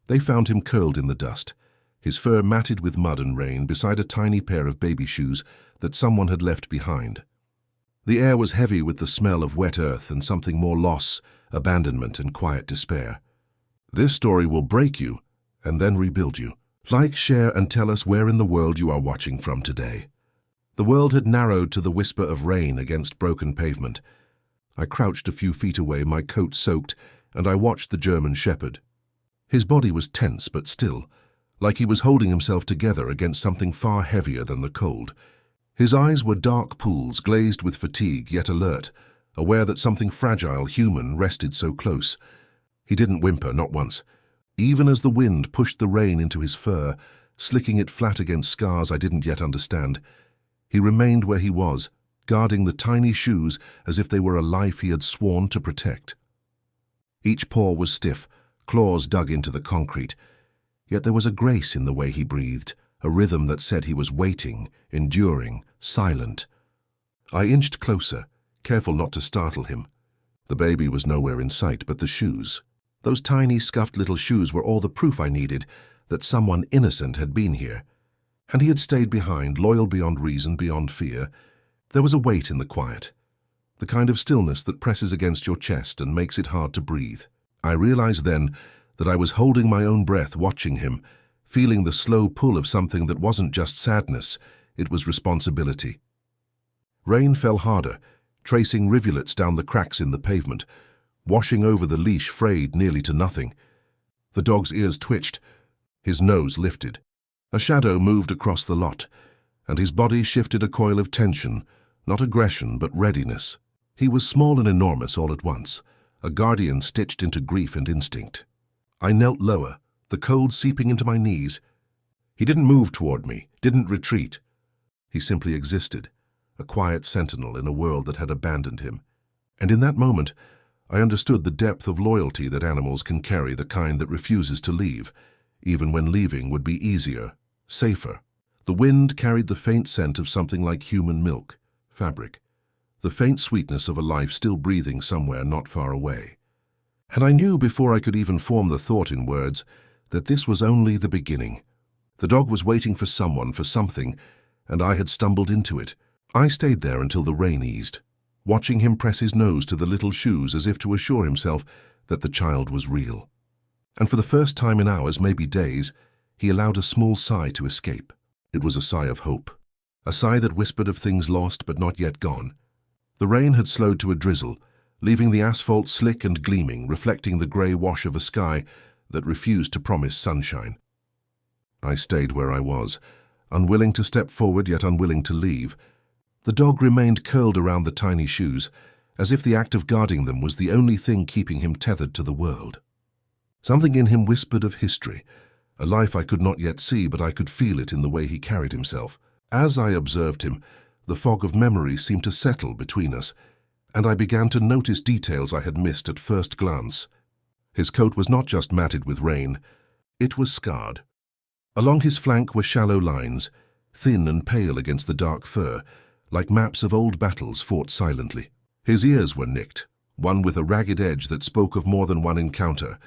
They found him curled in the dust, his fur matted with mud and rain beside a tiny pair of baby shoes that someone had left behind. The air was heavy with the smell of wet earth and something more: loss, abandonment, and quiet despair. This story will break you and then rebuild you. Like, share, and tell us where in the world you are watching from today. The world had narrowed to the whisper of rain against broken pavement. I crouched a few feet away, my coat soaked, and I watched the German shepherd. His body was tense but still, like he was holding himself together against something far heavier than the cold. His eyes were dark pools, glazed with fatigue, yet alert, aware that something fragile, human, rested so close. He didn't whimper, not once. Even as the wind pushed the rain into his fur, slicking it flat against scars I didn't yet understand, he remained where he was, guarding the tiny shoes as if they were a life he had sworn to protect. Each paw was stiff, claws dug into the concrete, yet there was a grace in the way he breathed, a rhythm that said he was waiting, enduring, silent. I inched closer, careful not to startle him. The baby was nowhere in sight, but the shoes. Those tiny, scuffed little shoes were all the proof I needed that someone innocent had been here. And he had stayed behind, loyal beyond reason, beyond fear. There was a weight in the quiet, the kind of stillness that presses against your chest and makes it hard to breathe. I realized then that I was holding my own breath, watching him, feeling the slow pull of something that wasn't just sadness, it was responsibility. Rain fell harder, tracing rivulets down the cracks in the pavement, washing over the leash frayed nearly to nothing. The dog's ears twitched, his nose lifted. A shadow moved across the lot, and his body shifted a coil of tension, not aggression but readiness. He was small and enormous all at once, a guardian stitched into grief and instinct. I knelt lower, the cold seeping into my knees. He didn't move toward me, didn't retreat. He simply existed, a quiet sentinel in a world that had abandoned him. And in that moment, I understood the depth of loyalty that animals can carry, the kind that refuses to leave, even when leaving would be easier, safer. The wind carried the faint scent of something like human milk, fabric, the faint sweetness of a life still breathing somewhere not far away. And I knew before I could even form the thought in words that this was only the beginning. The dog was waiting for someone, for something, and I had stumbled into it. I stayed there until the rain eased, watching him press his nose to the little shoes as if to assure himself that the child was real. And for the first time in hours, maybe days, he allowed a small sigh to escape. It was a sigh of hope, a sigh that whispered of things lost but not yet gone. The rain had slowed to a drizzle, leaving the asphalt slick and gleaming, reflecting the grey wash of a sky that refused to promise sunshine. I stayed where I was, unwilling to step forward yet unwilling to leave. The dog remained curled around the tiny shoes, as if the act of guarding them was the only thing keeping him tethered to the world. Something in him whispered of history, a life I could not yet see, but I could feel it in the way he carried himself. As I observed him, the fog of memory seemed to settle between us, and I began to notice details I had missed at first glance. His coat was not just matted with rain, it was scarred. Along his flank were shallow lines, thin and pale against the dark fur, like maps of old battles fought silently. His ears were nicked, one with a ragged edge that spoke of more than one encounter,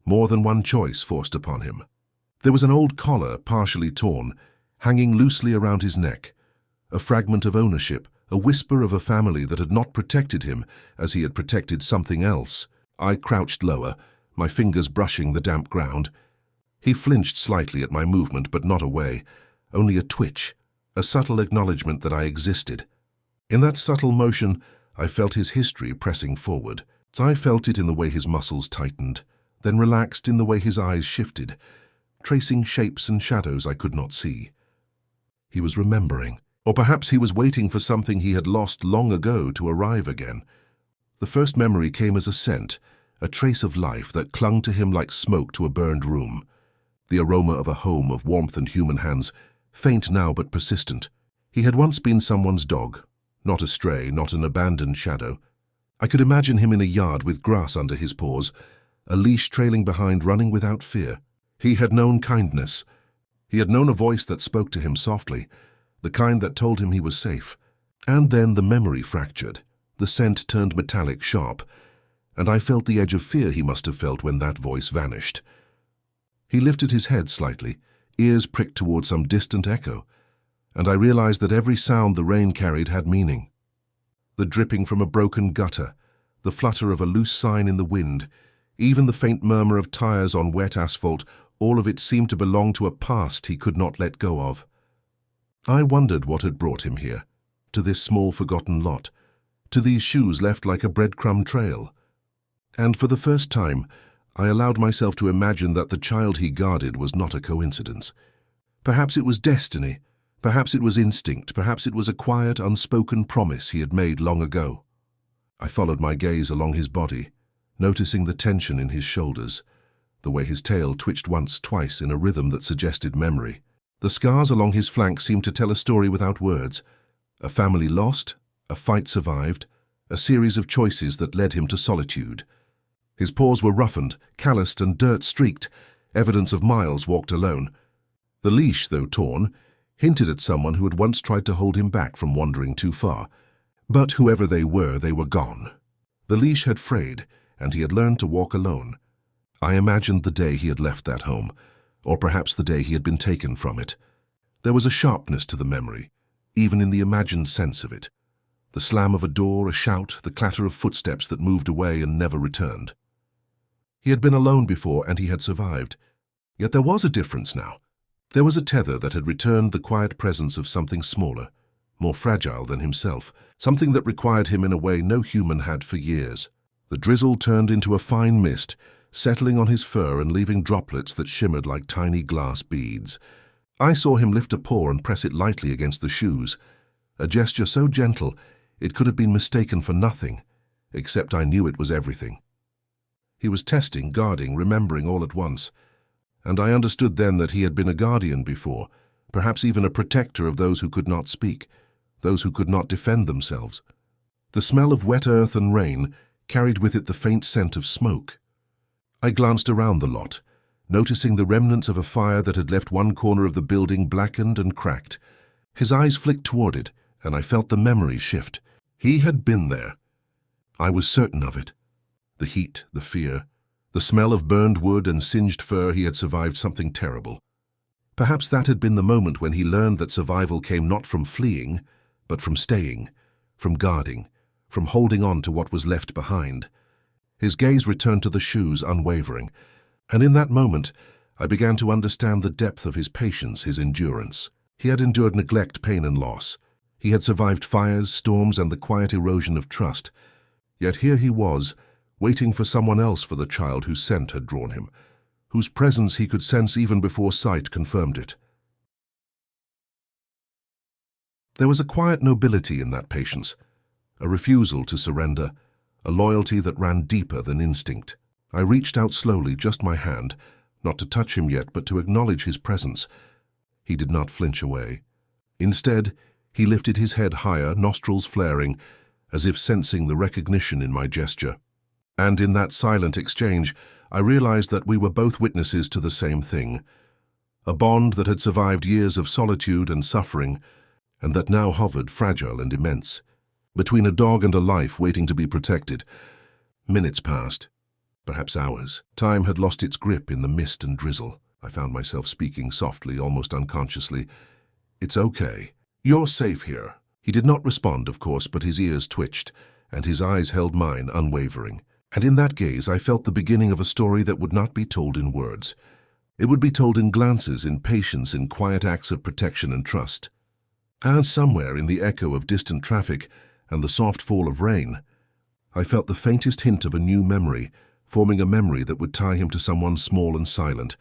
more than one choice forced upon him. There was an old collar, partially torn, hanging loosely around his neck, a fragment of ownership, a whisper of a family that had not protected him as he had protected something else. I crouched lower, my fingers brushing the damp ground. He flinched slightly at my movement, but not away, only a twitch, a subtle acknowledgement that I existed. In that subtle motion, I felt his history pressing forward. I felt it in the way his muscles tightened, then relaxed in the way his eyes shifted, tracing shapes and shadows I could not see. He was remembering, or perhaps he was waiting for something he had lost long ago to arrive again. The first memory came as a scent, a trace of life that clung to him like smoke to a burned room. The aroma of a home, of warmth and human hands, faint now but persistent. He had once been someone's dog, not a stray, not an abandoned shadow. I could imagine him in a yard with grass under his paws, a leash trailing behind, running without fear. He had known kindness. He had known a voice that spoke to him softly, the kind that told him he was safe. And then the memory fractured. The scent turned metallic, sharp, and I felt the edge of fear he must have felt when that voice vanished. He lifted his head slightly, ears pricked toward some distant echo, and I realized that every sound the rain carried had meaning. The dripping from a broken gutter, the flutter of a loose sign in the wind, even the faint murmur of tires on wet asphalt, all of it seemed to belong to a past he could not let go of. I wondered what had brought him here, to this small forgotten lot, to these shoes left like a breadcrumb trail. And for the first time, I allowed myself to imagine that the child he guarded was not a coincidence. Perhaps it was destiny, perhaps it was instinct, perhaps it was a quiet, unspoken promise he had made long ago. I followed my gaze along his body, noticing the tension in his shoulders, the way his tail twitched once, twice in a rhythm that suggested memory. The scars along his flank seemed to tell a story without words. A family lost, a fight survived, a series of choices that led him to solitude. His paws were roughened, calloused and dirt-streaked, evidence of miles walked alone. The leash, though torn, hinted at someone who had once tried to hold him back from wandering too far. But whoever they were gone. The leash had frayed, and he had learned to walk alone. I imagined the day he had left that home, or perhaps the day he had been taken from it. There was a sharpness to the memory, even in the imagined sense of it. The slam of a door, a shout, the clatter of footsteps that moved away and never returned. He had been alone before, and he had survived. Yet there was a difference now. There was a tether that had returned the quiet presence of something smaller, more fragile than himself, something that required him in a way no human had for years. The drizzle turned into a fine mist, settling on his fur and leaving droplets that shimmered like tiny glass beads. I saw him lift a paw and press it lightly against the shoes, a gesture so gentle it could have been mistaken for nothing, except I knew it was everything. He was testing, guarding, remembering all at once, and I understood then that he had been a guardian before, perhaps even a protector of those who could not speak, those who could not defend themselves. The smell of wet earth and rain carried with it the faint scent of smoke. I glanced around the lot, noticing the remnants of a fire that had left one corner of the building blackened and cracked. His eyes flicked toward it, and I felt the memory shift. He had been there. I was certain of it. The heat, the fear, the smell of burned wood and singed fur, he had survived something terrible. Perhaps that had been the moment when he learned that survival came not from fleeing, but from staying, from guarding, from holding on to what was left behind. His gaze returned to the shoes, unwavering, and in that moment I began to understand the depth of his patience, his endurance. He had endured neglect, pain and loss. He had survived fires, storms and the quiet erosion of trust. Yet here he was, waiting for someone else for the child whose scent had drawn him, whose presence he could sense even before sight confirmed it. There was a quiet nobility in that patience, a refusal to surrender, a loyalty that ran deeper than instinct. I reached out slowly, just my hand, not to touch him yet, but to acknowledge his presence. He did not flinch away. Instead, he lifted his head higher, nostrils flaring, as if sensing the recognition in my gesture. And in that silent exchange, I realized that we were both witnesses to the same thing, a bond that had survived years of solitude and suffering, and that now hovered fragile and immense, between a dog and a life waiting to be protected. Minutes passed, perhaps hours. Time had lost its grip in the mist and drizzle. I found myself speaking softly, almost unconsciously. "It's okay. You're safe here." He did not respond, of course, but his ears twitched, and his eyes held mine, unwavering. And in that gaze I felt the beginning of a story that would not be told in words. It would be told in glances, in patience, in quiet acts of protection and trust. And somewhere in the echo of distant traffic and the soft fall of rain, I felt the faintest hint of a new memory, forming a memory that would tie him to someone small and silent,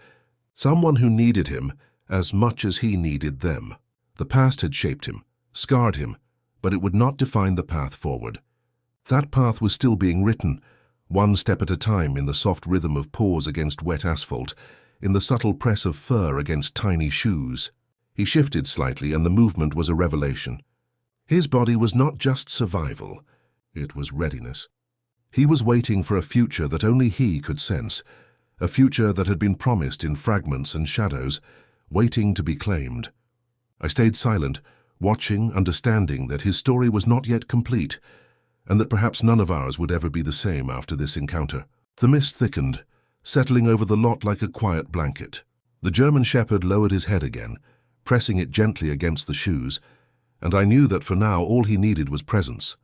someone who needed him as much as he needed them. The past had shaped him, scarred him, but it would not define the path forward. That path was still being written, one step at a time, in the soft rhythm of paws against wet asphalt, in the subtle press of fur against tiny shoes. He shifted slightly, and the movement was a revelation. His body was not just survival, it was readiness. He was waiting for a future that only he could sense, a future that had been promised in fragments and shadows, waiting to be claimed. I stayed silent, watching, understanding that his story was not yet complete, and that perhaps none of ours would ever be the same after this encounter. The mist thickened, settling over the lot like a quiet blanket. The German Shepherd lowered his head again, pressing it gently against the shoes, and I knew that for now all he needed was presence.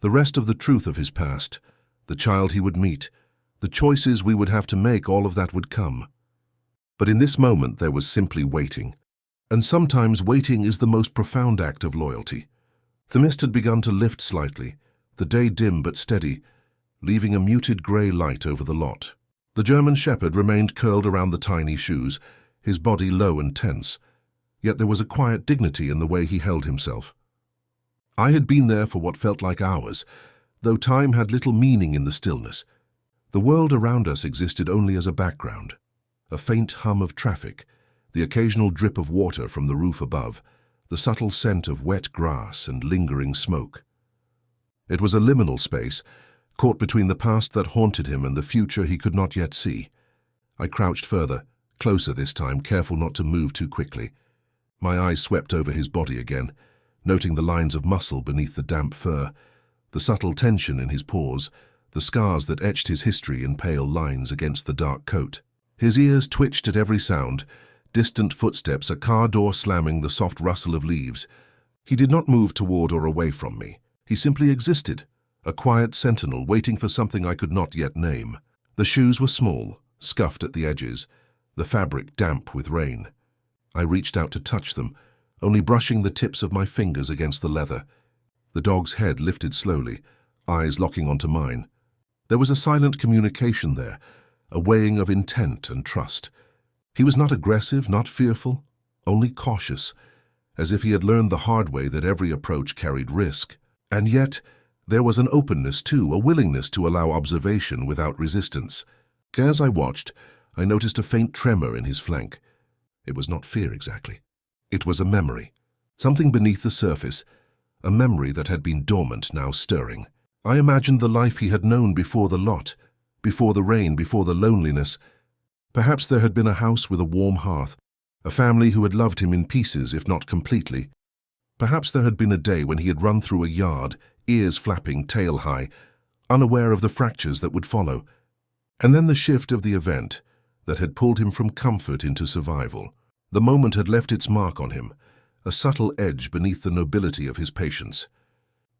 The rest of the truth of his past, the child he would meet, the choices we would have to make, all of that would come. But in this moment there was simply waiting. And sometimes waiting is the most profound act of loyalty. The mist had begun to lift slightly, the day dim but steady, leaving a muted grey light over the lot. The German Shepherd remained curled around the tiny shoes, his body low and tense, yet there was a quiet dignity in the way he held himself. I had been there for what felt like hours, though time had little meaning in the stillness. The world around us existed only as a background, a faint hum of traffic, the occasional drip of water from the roof above, the subtle scent of wet grass and lingering smoke. It was a liminal space, caught between the past that haunted him and the future he could not yet see. I crouched further, closer this time, careful not to move too quickly. My eyes swept over his body again, noting the lines of muscle beneath the damp fur, the subtle tension in his paws, the scars that etched his history in pale lines against the dark coat. His ears twitched at every sound, distant footsteps, a car door slamming, the soft rustle of leaves. He did not move toward or away from me. He simply existed, a quiet sentinel waiting for something I could not yet name. The shoes were small, scuffed at the edges, the fabric damp with rain. I reached out to touch them, only brushing the tips of my fingers against the leather. The dog's head lifted slowly, eyes locking onto mine. There was a silent communication there, a weighing of intent and trust. He was not aggressive, not fearful, only cautious, as if he had learned the hard way that every approach carried risk. And yet, there was an openness too, a willingness to allow observation without resistance. As I watched, I noticed a faint tremor in his flank. It was not fear exactly. It was a memory, something beneath the surface, a memory that had been dormant, now stirring. I imagined the life he had known before the lot, before the rain, before the loneliness. Perhaps there had been a house with a warm hearth, a family who had loved him in pieces, if not completely. Perhaps there had been a day when he had run through a yard, ears flapping, tail high, unaware of the fractures that would follow. And then the shift of the event that had pulled him from comfort into survival. The moment had left its mark on him, a subtle edge beneath the nobility of his patience.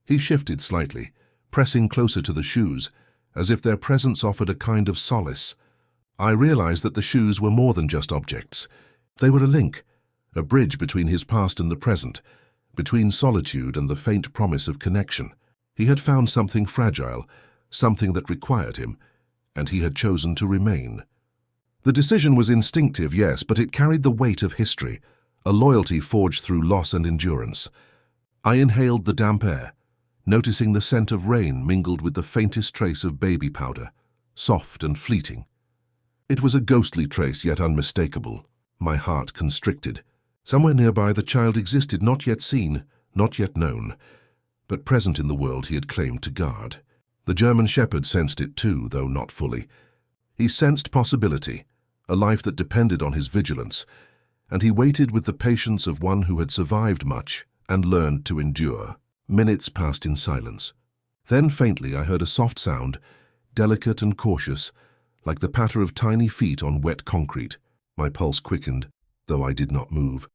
He shifted slightly, pressing closer to the shoes, as if their presence offered a kind of solace. I realized that the shoes were more than just objects. They were a link, a bridge between his past and the present, between solitude and the faint promise of connection. He had found something fragile, something that required him, and he had chosen to remain. The decision was instinctive, yes, but it carried the weight of history, a loyalty forged through loss and endurance. I inhaled the damp air, noticing the scent of rain mingled with the faintest trace of baby powder, soft and fleeting. It was a ghostly trace, yet unmistakable. My heart constricted. Somewhere nearby the child existed, not yet seen, not yet known, but present in the world he had claimed to guard. The German Shepherd sensed it too, though not fully. He sensed possibility, a life that depended on his vigilance, and he waited with the patience of one who had survived much and learned to endure. Minutes passed in silence. Then faintly I heard a soft sound, delicate and cautious, like the patter of tiny feet on wet concrete. My pulse quickened, though I did not move.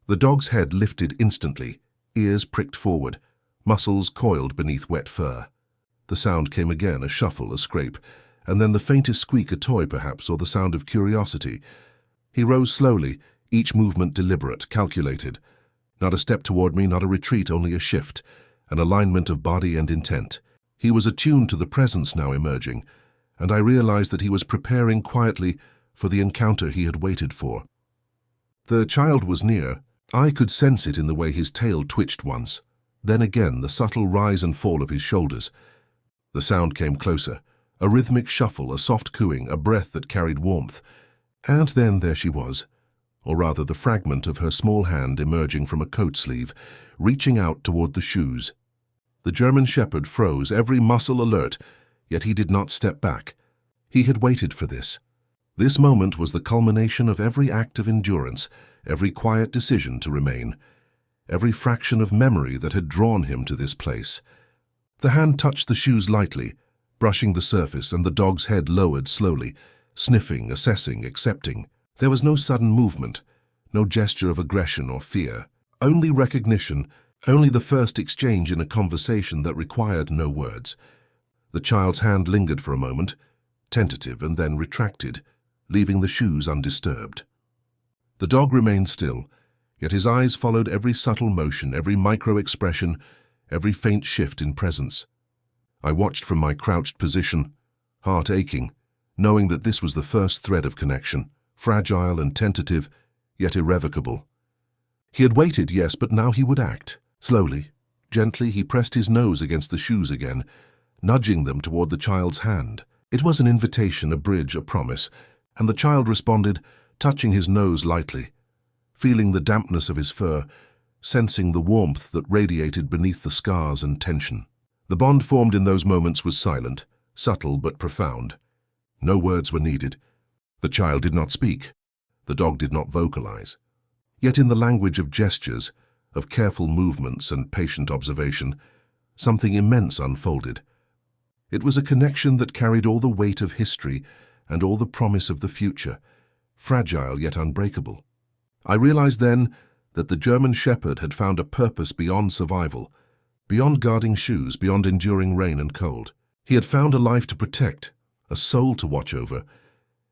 The dog's head lifted instantly, ears pricked forward, muscles coiled beneath wet fur. The sound came again, a shuffle, a scrape, and then the faintest squeak, a toy perhaps, or the sound of curiosity. He rose slowly, each movement deliberate, calculated. Not a step toward me, not a retreat, only a shift, an alignment of body and intent. He was attuned to the presence now emerging, and I realized that he was preparing quietly for the encounter he had waited for. The child was near. I could sense it in the way his tail twitched once. Then again, the subtle rise and fall of his shoulders. The sound came closer, a rhythmic shuffle, a soft cooing, a breath that carried warmth. And then there she was, or rather the fragment of her small hand emerging from a coat sleeve, reaching out toward the shoes. The German Shepherd froze, every muscle alert, yet he did not step back. He had waited for this. This moment was the culmination of every act of endurance, every quiet decision to remain, every fraction of memory that had drawn him to this place. The hand touched the shoes lightly, brushing the surface, and the dog's head lowered slowly, sniffing, assessing, accepting. There was no sudden movement, no gesture of aggression or fear, only recognition, only the first exchange in a conversation that required no words. The child's hand lingered for a moment, tentative, and then retracted, leaving the shoes undisturbed. The dog remained still, yet his eyes followed every subtle motion, every micro-expression, every faint shift in presence. I watched from my crouched position, heart aching, knowing that this was the first thread of connection, fragile and tentative, yet irrevocable. He had waited, yes, but now he would act. Slowly, gently, he pressed his nose against the shoes again, nudging them toward the child's hand. It was an invitation, a bridge, a promise, and the child responded, touching his nose lightly, feeling the dampness of his fur, sensing the warmth that radiated beneath the scars and tension. The bond formed in those moments was silent, subtle but profound. No words were needed. The child did not speak. The dog did not vocalize. Yet in the language of gestures, of careful movements and patient observation, something immense unfolded. It was a connection that carried all the weight of history and all the promise of the future, fragile yet unbreakable. I realized then that the German Shepherd had found a purpose beyond survival, beyond guarding shoes, beyond enduring rain and cold. He had found a life to protect, a soul to watch over,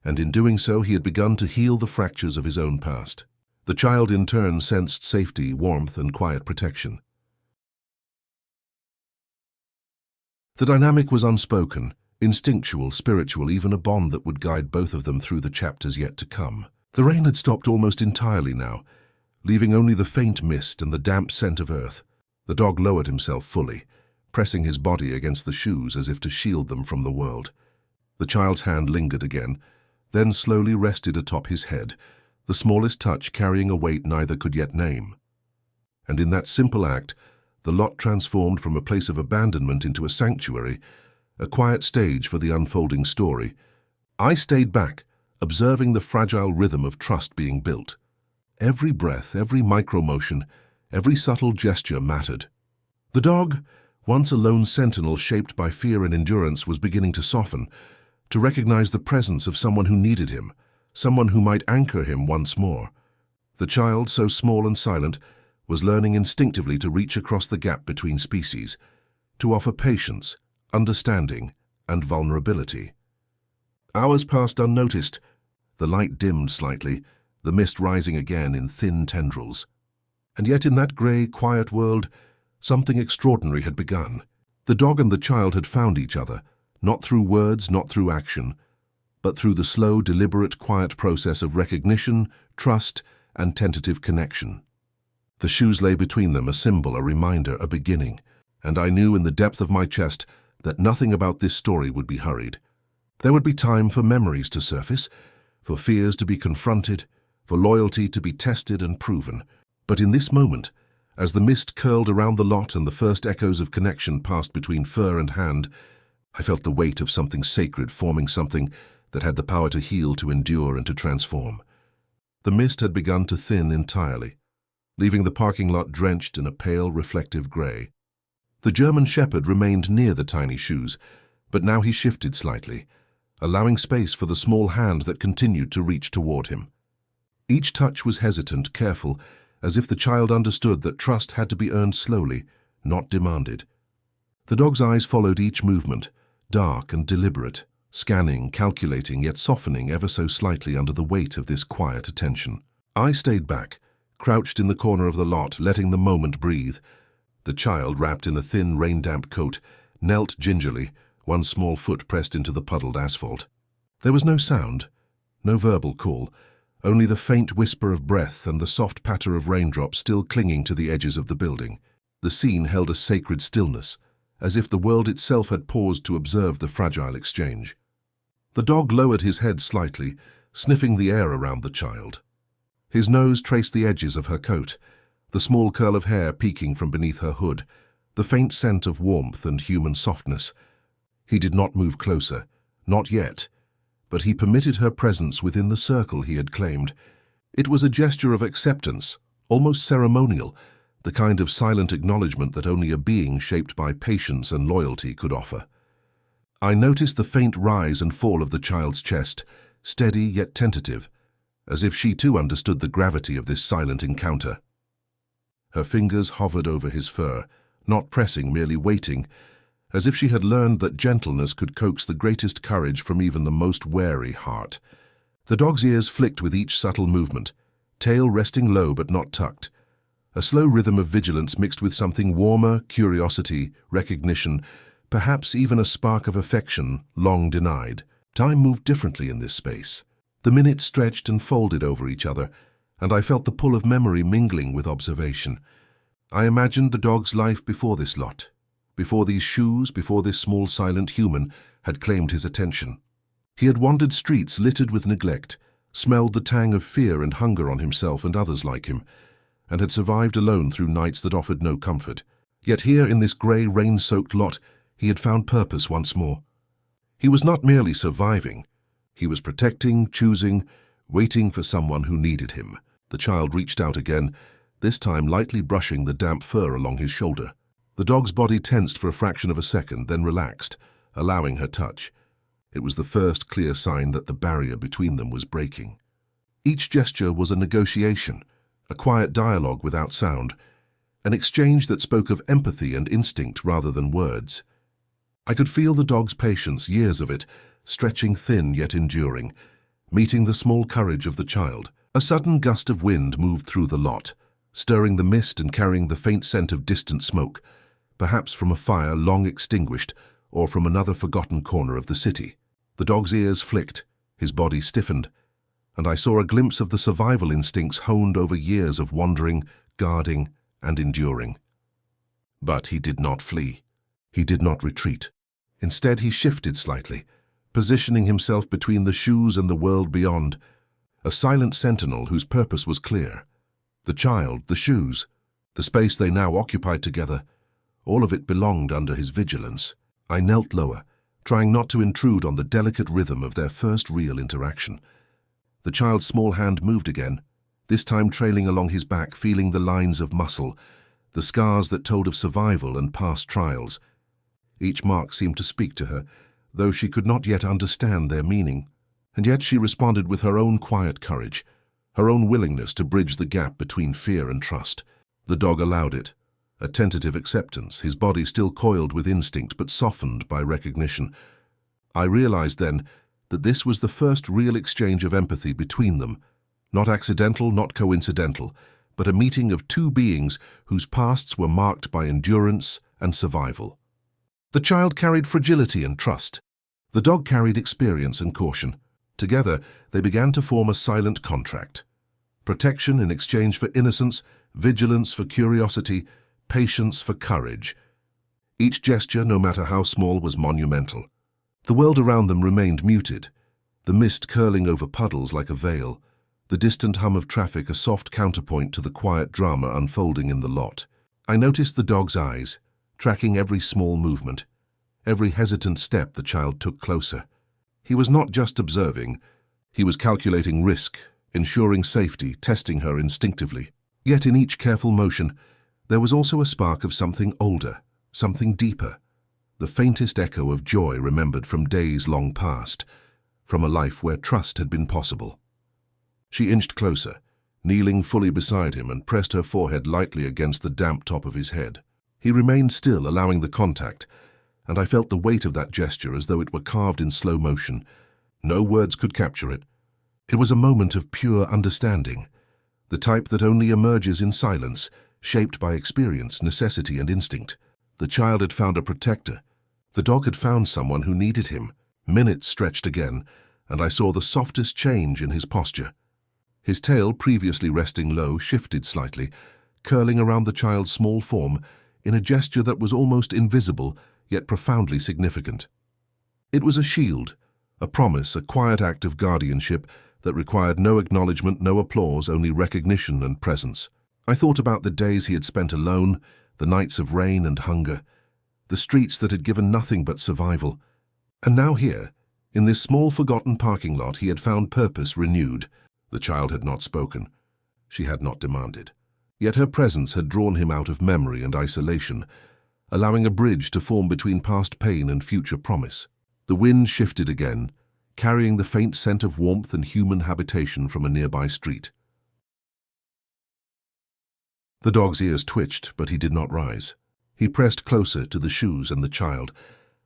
and in doing so he had begun to heal the fractures of his own past. The child in turn sensed safety, warmth, and quiet protection. The dynamic was unspoken, instinctual, spiritual, even a bond that would guide both of them through the chapters yet to come. The rain had stopped almost entirely now, leaving only the faint mist and the damp scent of earth. The dog lowered himself fully, pressing his body against the shoes as if to shield them from the world. The child's hand lingered again, then slowly rested atop his head, the smallest touch carrying a weight neither could yet name. And in that simple act, the lot transformed from a place of abandonment into a sanctuary, a quiet stage for the unfolding story. I stayed back, observing the fragile rhythm of trust being built. Every breath, every micro-motion, every subtle gesture mattered. The dog, once a lone sentinel shaped by fear and endurance, was beginning to soften, to recognize the presence of someone who needed him, someone who might anchor him once more. The child, so small and silent, was learning instinctively to reach across the gap between species, to offer patience, understanding, and vulnerability. Hours passed unnoticed. The light dimmed slightly, the mist rising again in thin tendrils. And yet in that grey, quiet world, something extraordinary had begun. The dog and the child had found each other, not through words, not through action, but through the slow, deliberate, quiet process of recognition, trust, and tentative connection. The shoes lay between them, a symbol, a reminder, a beginning, and I knew in the depth of my chest that nothing about this story would be hurried. There would be time for memories to surface, for fears to be confronted, for loyalty to be tested and proven. But in this moment, as the mist curled around the lot and the first echoes of connection passed between fur and hand, I felt the weight of something sacred forming something that had the power to heal, to endure, and to transform. The mist had begun to thin entirely, leaving the parking lot drenched in a pale, reflective grey. The German Shepherd remained near the tiny shoes, but now he shifted slightly, allowing space for the small hand that continued to reach toward him. Each touch was hesitant, careful, as if the child understood that trust had to be earned slowly, not demanded. The dog's eyes followed each movement, dark and deliberate, scanning, calculating, yet softening ever so slightly under the weight of this quiet attention. I stayed back, crouched in the corner of the lot, letting the moment breathe. The child, wrapped in a thin, rain-damp coat, knelt gingerly, one small foot pressed into the puddled asphalt. There was no sound, no verbal call, only the faint whisper of breath and the soft patter of raindrops still clinging to the edges of the building. The scene held a sacred stillness, as if the world itself had paused to observe the fragile exchange. The dog lowered his head slightly, sniffing the air around the child. His nose traced the edges of her coat, the small curl of hair peeking from beneath her hood, the faint scent of warmth and human softness. He did not move closer, not yet, but he permitted her presence within the circle he had claimed. It was a gesture of acceptance, almost ceremonial, the kind of silent acknowledgement that only a being shaped by patience and loyalty could offer. I noticed the faint rise and fall of the child's chest, steady yet tentative, as if she too understood the gravity of this silent encounter. Her fingers hovered over his fur, not pressing, merely waiting, as if she had learned that gentleness could coax the greatest courage from even the most wary heart. The dog's ears flicked with each subtle movement, tail resting low but not tucked. A slow rhythm of vigilance mixed with something warmer, curiosity, recognition, perhaps even a spark of affection long denied. Time moved differently in this space. The minutes stretched and folded over each other, and I felt the pull of memory mingling with observation. I imagined the dog's life before this lot, before these shoes, before this small silent human had claimed his attention. He had wandered streets littered with neglect, smelled the tang of fear and hunger on himself and others like him, and had survived alone through nights that offered no comfort. Yet here in this grey, rain-soaked lot, he had found purpose once more. He was not merely surviving. He was protecting, choosing, waiting for someone who needed him. The child reached out again, this time lightly brushing the damp fur along his shoulder. The dog's body tensed for a fraction of a second, then relaxed, allowing her touch. It was the first clear sign that the barrier between them was breaking. Each gesture was a negotiation, a quiet dialogue without sound, an exchange that spoke of empathy and instinct rather than words. I could feel the dog's patience, years of it, stretching thin yet enduring, meeting the small courage of the child. A sudden gust of wind moved through the lot, stirring the mist and carrying the faint scent of distant smoke, perhaps from a fire long extinguished or from another forgotten corner of the city. The dog's ears flicked, his body stiffened, and I saw a glimpse of the survival instincts honed over years of wandering, guarding, and enduring. But he did not flee. He did not retreat. Instead, he shifted slightly, positioning himself between the shoes and the world beyond, a silent sentinel whose purpose was clear. The child, the shoes, the space they now occupied together, all of it belonged under his vigilance. I knelt lower, trying not to intrude on the delicate rhythm of their first real interaction. The child's small hand moved again, this time trailing along his back, feeling the lines of muscle, the scars that told of survival and past trials. Each mark seemed to speak to her, though she could not yet understand their meaning. And yet she responded with her own quiet courage, her own willingness to bridge the gap between fear and trust. The dog allowed it, a tentative acceptance, his body still coiled with instinct but softened by recognition. I realized then that this was the first real exchange of empathy between them, not accidental, not coincidental, but a meeting of two beings whose pasts were marked by endurance and survival. The child carried fragility and trust. The dog carried experience and caution. Together, they began to form a silent contract. Protection in exchange for innocence, vigilance for curiosity, patience for courage. Each gesture, no matter how small, was monumental. The world around them remained muted, the mist curling over puddles like a veil, the distant hum of traffic a soft counterpoint to the quiet drama unfolding in the lot. I noticed the dog's eyes, tracking every small movement, every hesitant step the child took closer. He was not just observing, he was calculating risk, ensuring safety, testing her instinctively. Yet in each careful motion, there was also a spark of something older, something deeper, the faintest echo of joy remembered from days long past, from a life where trust had been possible. She inched closer, kneeling fully beside him, and pressed her forehead lightly against the damp top of his head. He remained still, allowing the contact, and I felt the weight of that gesture as though it were carved in slow motion. No words could capture it. It was a moment of pure understanding, the type that only emerges in silence, shaped by experience, necessity, and instinct. The child had found a protector. The dog had found someone who needed him. Minutes stretched again, and I saw the softest change in his posture. His tail, previously resting low, shifted slightly, curling around the child's small form in a gesture that was almost invisible, yet profoundly significant. It was a shield, a promise, a quiet act of guardianship that required no acknowledgement, no applause, only recognition and presence. I thought about the days he had spent alone, the nights of rain and hunger, the streets that had given nothing but survival. And now here, in this small forgotten parking lot, he had found purpose renewed. The child had not spoken. She had not demanded. Yet her presence had drawn him out of memory and isolation, allowing a bridge to form between past pain and future promise. The wind shifted again, carrying the faint scent of warmth and human habitation from a nearby street. The dog's ears twitched, but he did not rise. He pressed closer to the shoes and the child,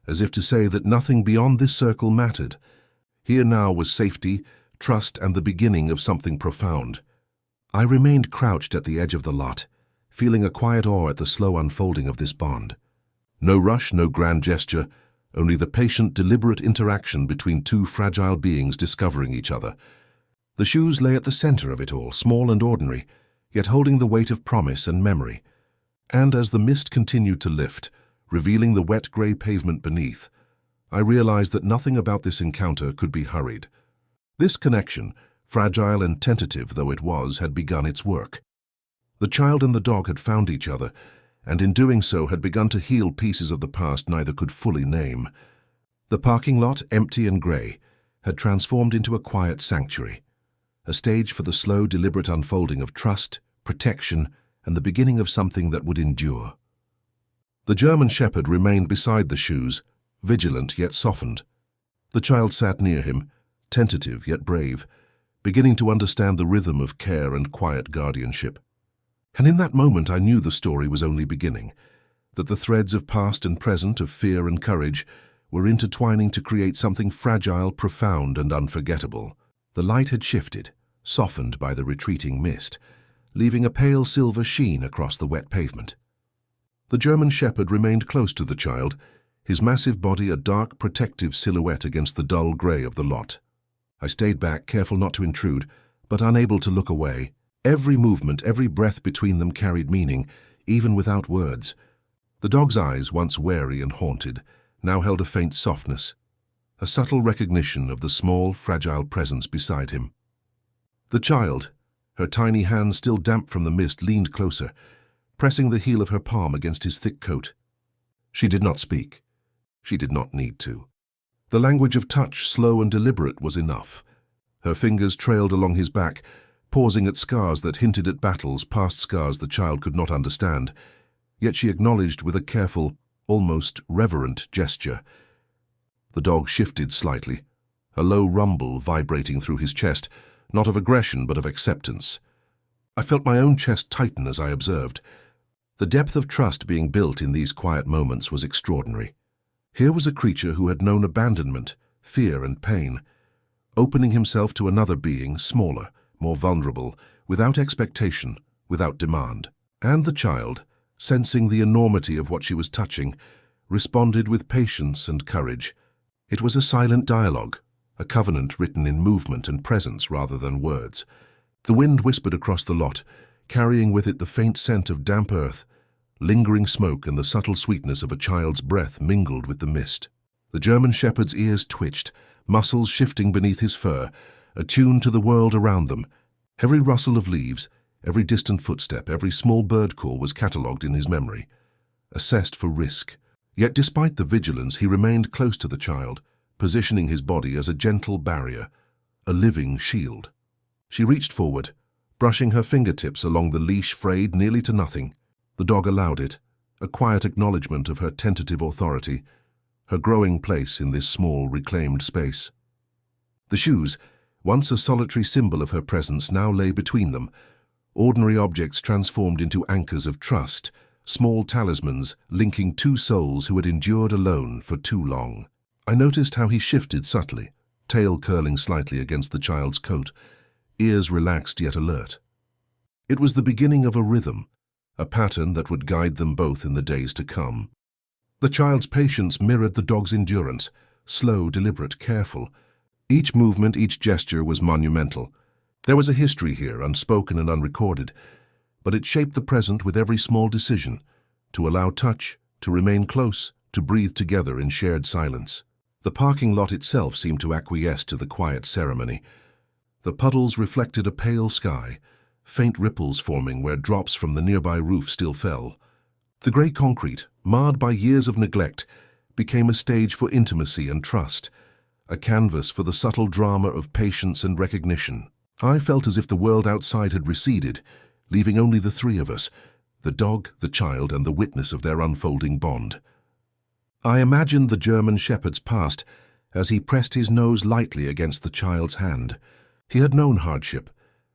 as if to say that nothing beyond this circle mattered. Here now was safety, trust, and the beginning of something profound. I remained crouched at the edge of the lot, feeling a quiet awe at the slow unfolding of this bond. No rush, no grand gesture, only the patient, deliberate interaction between two fragile beings discovering each other. The shoes lay at the center of it all, small and ordinary, yet holding the weight of promise and memory. And as the mist continued to lift, revealing the wet grey pavement beneath, I realized that nothing about this encounter could be hurried. This connection, fragile and tentative though it was, had begun its work. The child and the dog had found each other, and in doing so had begun to heal pieces of the past neither could fully name. The parking lot, empty and grey, had transformed into a quiet sanctuary, a stage for the slow, deliberate unfolding of trust, protection, and the beginning of something that would endure. The German shepherd remained beside the shoes, vigilant yet softened. The child sat near him, tentative yet brave, beginning to understand the rhythm of care and quiet guardianship. And in that moment I knew the story was only beginning, that the threads of past and present, of fear and courage, were intertwining to create something fragile, profound, and unforgettable. The light had shifted, softened by the retreating mist, leaving a pale silver sheen across the wet pavement. The German shepherd remained close to the child, his massive body a dark, protective silhouette against the dull grey of the lot. I stayed back, careful not to intrude, but unable to look away. Every movement, every breath between them carried meaning, even without words. The dog's eyes, once wary and haunted, now held a faint softness, a subtle recognition of the small, fragile presence beside him. The child, her tiny hands still damp from the mist, leaned closer, pressing the heel of her palm against his thick coat. She did not speak. She did not need to. The language of touch, slow and deliberate, was enough. Her fingers trailed along his back, pausing at scars that hinted at battles, past scars the child could not understand. Yet she acknowledged with a careful, almost reverent gesture. The dog shifted slightly, a low rumble vibrating through his chest, not of aggression but of acceptance. I felt my own chest tighten as I observed. The depth of trust being built in these quiet moments was extraordinary. Here was a creature who had known abandonment, fear and pain, opening himself to another being, smaller, more vulnerable, without expectation, without demand. And the child, sensing the enormity of what she was touching, responded with patience and courage. It was a silent dialogue, a covenant written in movement and presence rather than words. The wind whispered across the lot, carrying with it the faint scent of damp earth. Lingering smoke and the subtle sweetness of a child's breath mingled with the mist. The German shepherd's ears twitched, muscles shifting beneath his fur, attuned to the world around them. Every rustle of leaves, every distant footstep, every small bird call was catalogued in his memory, assessed for risk. Yet despite the vigilance, he remained close to the child, positioning his body as a gentle barrier, a living shield. She reached forward, brushing her fingertips along the leash frayed nearly to nothing. The dog allowed it, a quiet acknowledgement of her tentative authority, her growing place in this small, reclaimed space. The shoes, once a solitary symbol of her presence, now lay between them, ordinary objects transformed into anchors of trust, small talismans linking two souls who had endured alone for too long. I noticed how he shifted subtly, tail curling slightly against the child's coat, ears relaxed yet alert. It was the beginning of a rhythm, a pattern that would guide them both in the days to come. The child's patience mirrored the dog's endurance, slow, deliberate, careful. Each movement, each gesture was monumental. There was a history here, unspoken and unrecorded, but it shaped the present with every small decision, to allow touch, to remain close, to breathe together in shared silence. The parking lot itself seemed to acquiesce to the quiet ceremony. The puddles reflected a pale sky, faint ripples forming where drops from the nearby roof still fell. The grey concrete, marred by years of neglect, became a stage for intimacy and trust, a canvas for the subtle drama of patience and recognition. I felt as if the world outside had receded, leaving only the three of us, the dog, the child, and the witness of their unfolding bond. I imagined the German shepherd's past, as he pressed his nose lightly against the child's hand. He had known hardship,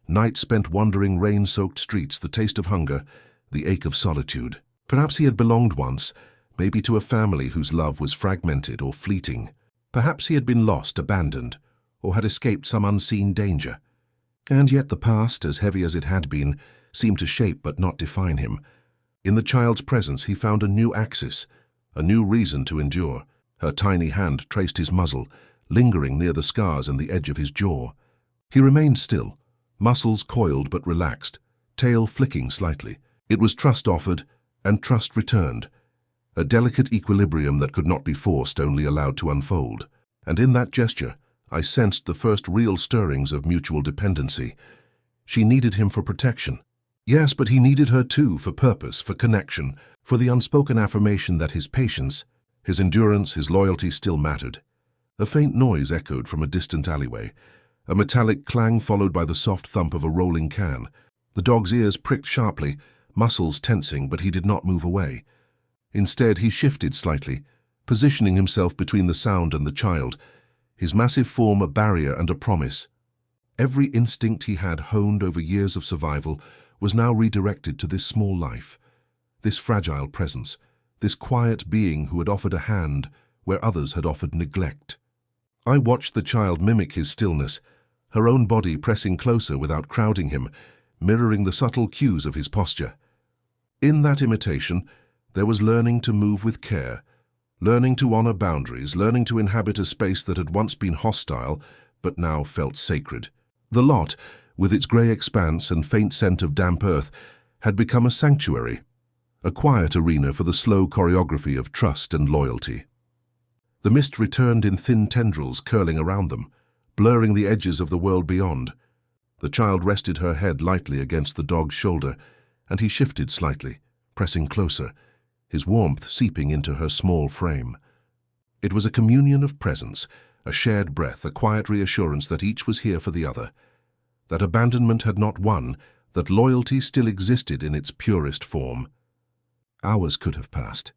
nights spent wandering rain-soaked streets, the taste of hunger, the ache of solitude. Perhaps he had belonged once, maybe to a family whose love was fragmented or fleeting. Perhaps he had been lost, abandoned, or had escaped some unseen danger. And yet the past, as heavy as it had been, seemed to shape but not define him. In the child's presence he found a new axis, a new reason to endure. Her tiny hand traced his muzzle, lingering near the scars and the edge of his jaw. He remained still, muscles coiled but relaxed, tail flicking slightly. It was trust offered, and trust returned, a delicate equilibrium that could not be forced, only allowed to unfold. And in that gesture, I sensed the first real stirrings of mutual dependency. She needed him for protection. Yes, but he needed her too, for purpose, for connection, for the unspoken affirmation that his patience, his endurance, his loyalty still mattered. A faint noise echoed from a distant alleyway, a metallic clang followed by the soft thump of a rolling can. The dog's ears pricked sharply, muscles tensing, but he did not move away. Instead, he shifted slightly, positioning himself between the sound and the child, his massive form a barrier and a promise. Every instinct he had honed over years of survival was now redirected to this small life, this fragile presence, this quiet being who had offered a hand where others had offered neglect. I watched the child mimic his stillness, her own body pressing closer without crowding him, mirroring the subtle cues of his posture. In that imitation, there was learning to move with care, learning to honor boundaries, learning to inhabit a space that had once been hostile but now felt sacred. The lot, with its grey expanse and faint scent of damp earth, had become a sanctuary, a quiet arena for the slow choreography of trust and loyalty. The mist returned in thin tendrils curling around them, blurring the edges of the world beyond. The child rested her head lightly against the dog's shoulder, and he shifted slightly, pressing closer, his warmth seeping into her small frame. It was a communion of presence, a shared breath, a quiet reassurance that each was here for the other, that abandonment had not won, that loyalty still existed in its purest form. Hours could have passed.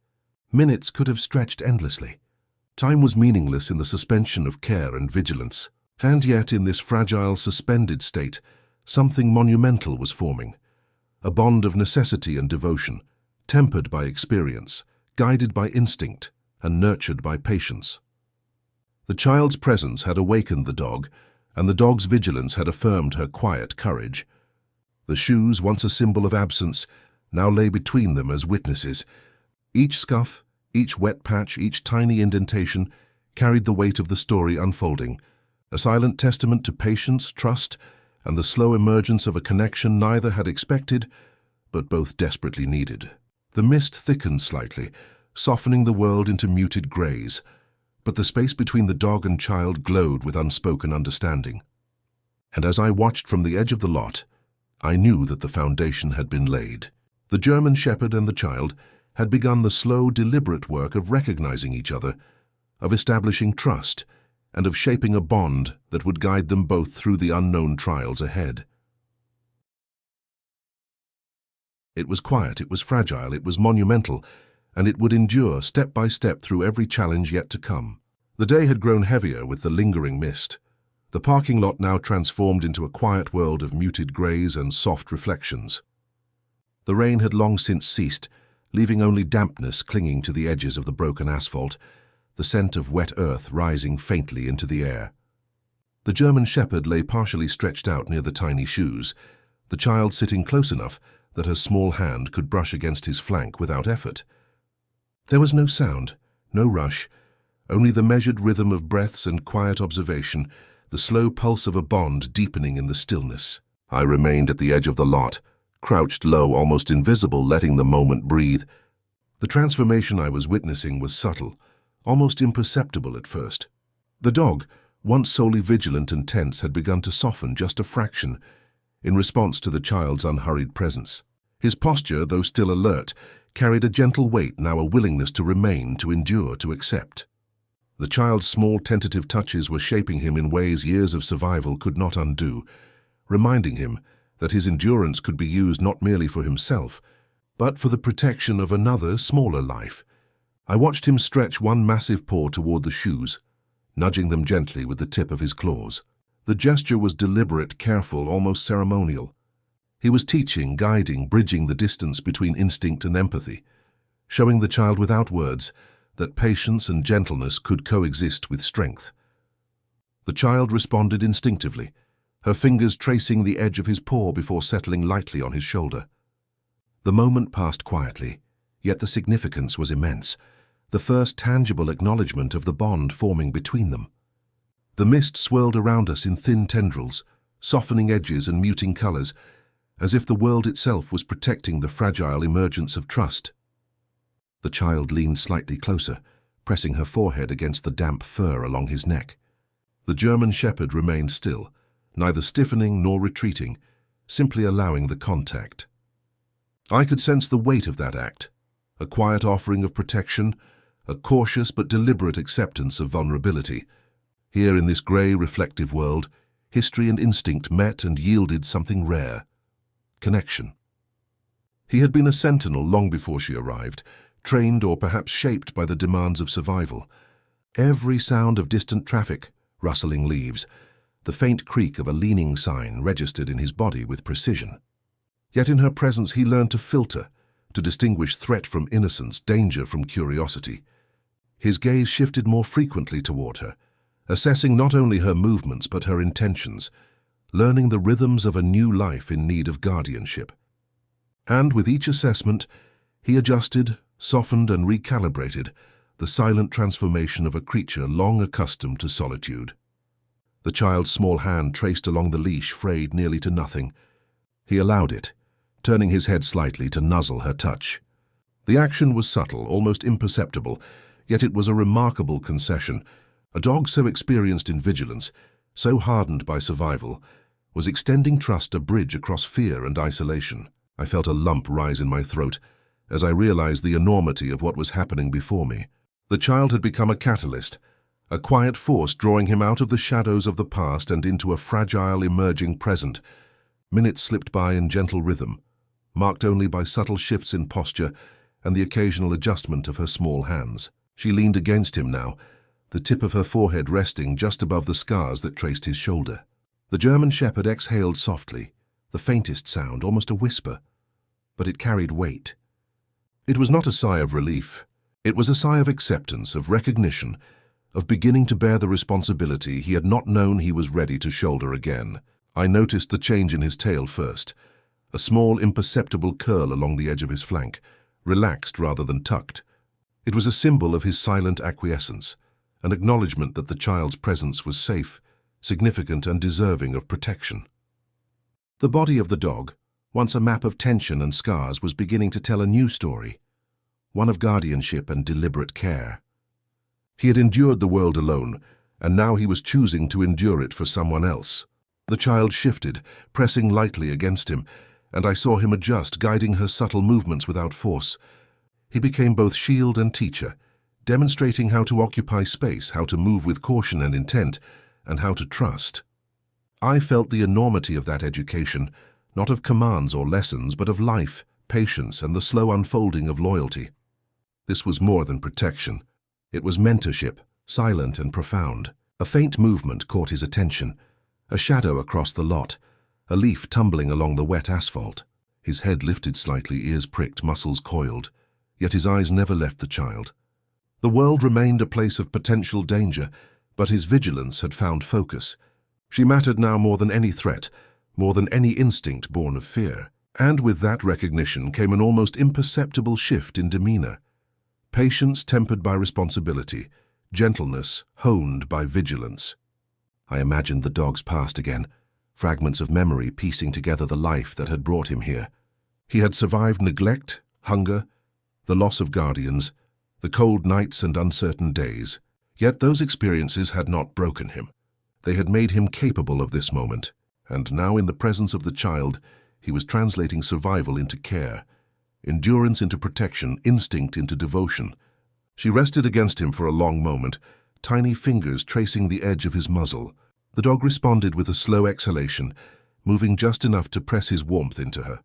Minutes could have stretched endlessly. Time was meaningless in the suspension of care and vigilance. And yet, in this fragile, suspended state, something monumental was forming. A bond of necessity and devotion, tempered by experience, guided by instinct, and nurtured by patience. The child's presence had awakened the dog, and the dog's vigilance had affirmed her quiet courage. The shoes, once a symbol of absence, now lay between them as witnesses. Each scuff, each wet patch, each tiny indentation carried the weight of the story unfolding, a silent testament to patience, trust, and the slow emergence of a connection neither had expected, but both desperately needed. The mist thickened slightly, softening the world into muted greys, but the space between the dog and child glowed with unspoken understanding. And as I watched from the edge of the lot, I knew that the foundation had been laid. The German shepherd and the child had begun the slow, deliberate work of recognizing each other, of establishing trust, and of shaping a bond that would guide them both through the unknown trials ahead. It was quiet, it was fragile, it was monumental, and it would endure step by step through every challenge yet to come. The day had grown heavier with the lingering mist, the parking lot now transformed into a quiet world of muted greys and soft reflections. The rain had long since ceased, leaving only dampness clinging to the edges of the broken asphalt, the scent of wet earth rising faintly into the air. The German shepherd lay partially stretched out near the tiny shoes, the child sitting close enough that her small hand could brush against his flank without effort. There was no sound, no rush, only the measured rhythm of breaths and quiet observation, the slow pulse of a bond deepening in the stillness. I remained at the edge of the lot, crouched low, almost invisible, letting the moment breathe. The transformation I was witnessing was subtle, almost imperceptible at first. The dog, once solely vigilant and tense, had begun to soften just a fraction in response to the child's unhurried presence. His posture, though still alert, carried a gentle weight, now a willingness to remain, to endure, to accept. The child's small tentative touches were shaping him in ways years of survival could not undo, reminding him that his endurance could be used not merely for himself, but for the protection of another, smaller life. I watched him stretch one massive paw toward the shoes, nudging them gently with the tip of his claws. The gesture was deliberate, careful, almost ceremonial. He was teaching, guiding, bridging the distance between instinct and empathy, showing the child without words that patience and gentleness could coexist with strength. The child responded instinctively, her fingers tracing the edge of his paw before settling lightly on his shoulder. The moment passed quietly, yet the significance was immense, the first tangible acknowledgement of the bond forming between them. The mist swirled around us in thin tendrils, softening edges and muting colors, as if the world itself was protecting the fragile emergence of trust. The child leaned slightly closer, pressing her forehead against the damp fur along his neck. The German shepherd remained still, neither stiffening nor retreating, simply allowing the contact. I could sense the weight of that act, a quiet offering of protection, a cautious but deliberate acceptance of vulnerability. Here in this grey, reflective world, history and instinct met and yielded something rare: connection. He had been a sentinel long before she arrived, trained or perhaps shaped by the demands of survival. Every sound of distant traffic, rustling leaves, the faint creak of a leaning sign registered in his body with precision. Yet in her presence he learned to filter, to distinguish threat from innocence, danger from curiosity. His gaze shifted more frequently toward her, assessing not only her movements but her intentions, learning the rhythms of a new life in need of guardianship. And with each assessment, he adjusted, softened and recalibrated, the silent transformation of a creature long accustomed to solitude. The child's small hand traced along the leash frayed nearly to nothing. He allowed it, turning his head slightly to nuzzle her touch. The action was subtle, almost imperceptible, yet it was a remarkable concession. A dog so experienced in vigilance, so hardened by survival, was extending trust a bridge across fear and isolation. I felt a lump rise in my throat as I realized the enormity of what was happening before me. The child had become a catalyst, a quiet force drawing him out of the shadows of the past and into a fragile, emerging present. Minutes slipped by in gentle rhythm, marked only by subtle shifts in posture and the occasional adjustment of her small hands. She leaned against him now, the tip of her forehead resting just above the scars that traced his shoulder. The German shepherd exhaled softly, the faintest sound, almost a whisper, but it carried weight. It was not a sigh of relief. It was a sigh of acceptance, of recognition, of beginning to bear the responsibility he had not known he was ready to shoulder again. I noticed the change in his tail first, a small, imperceptible curl along the edge of his flank, relaxed rather than tucked. It was a symbol of his silent acquiescence, an acknowledgement that the child's presence was safe, significant and deserving of protection. The body of the dog, once a map of tension and scars, was beginning to tell a new story, one of guardianship and deliberate care. He had endured the world alone, and now he was choosing to endure it for someone else. The child shifted, pressing lightly against him, and I saw him adjust, guiding her subtle movements without force. He became both shield and teacher, demonstrating how to occupy space, how to move with caution and intent, and how to trust. I felt the enormity of that education, not of commands or lessons, but of life, patience, and the slow unfolding of loyalty. This was more than protection. It was mentorship, silent and profound. A faint movement caught his attention, a shadow across the lot, a leaf tumbling along the wet asphalt. His head lifted slightly, ears pricked, muscles coiled, yet his eyes never left the child. The world remained a place of potential danger, but his vigilance had found focus. She mattered now more than any threat, more than any instinct born of fear. And with that recognition came an almost imperceptible shift in demeanor. Patience tempered by responsibility, gentleness honed by vigilance. I imagined the dog's past again, fragments of memory piecing together the life that had brought him here. He had survived neglect, hunger, the loss of guardians, the cold nights and uncertain days. Yet those experiences had not broken him. They had made him capable of this moment, and now in the presence of the child, he was translating survival into care, endurance into protection, instinct into devotion. She rested against him for a long moment, tiny fingers tracing the edge of his muzzle. The dog responded with a slow exhalation, moving just enough to press his warmth into her.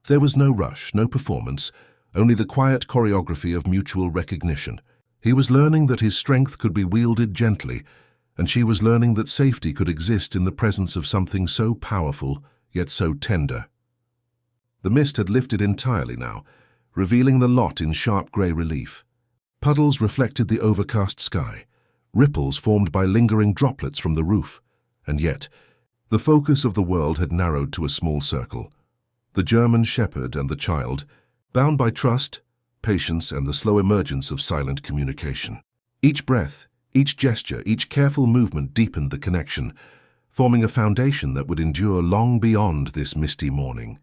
There was no rush, no performance, only the quiet choreography of mutual recognition. He was learning that his strength could be wielded gently, and she was learning that safety could exist in the presence of something so powerful, yet so tender. The mist had lifted entirely now, revealing the lot in sharp grey relief. Puddles reflected the overcast sky, ripples formed by lingering droplets from the roof, and yet, the focus of the world had narrowed to a small circle. The German shepherd and the child, bound by trust, patience, and the slow emergence of silent communication. Each breath, each gesture, each careful movement deepened the connection, forming a foundation that would endure long beyond this misty morning.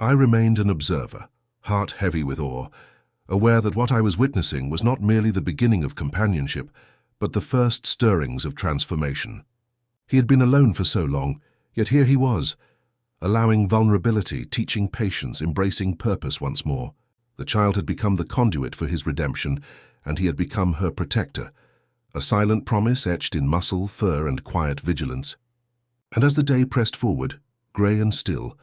I remained an observer, heart heavy with awe, aware that what I was witnessing was not merely the beginning of companionship, but the first stirrings of transformation. He had been alone for so long, yet here he was, allowing vulnerability, teaching patience, embracing purpose once more. The child had become the conduit for his redemption, and he had become her protector, a silent promise etched in muscle, fur, and quiet vigilance. And as the day pressed forward, grey and still,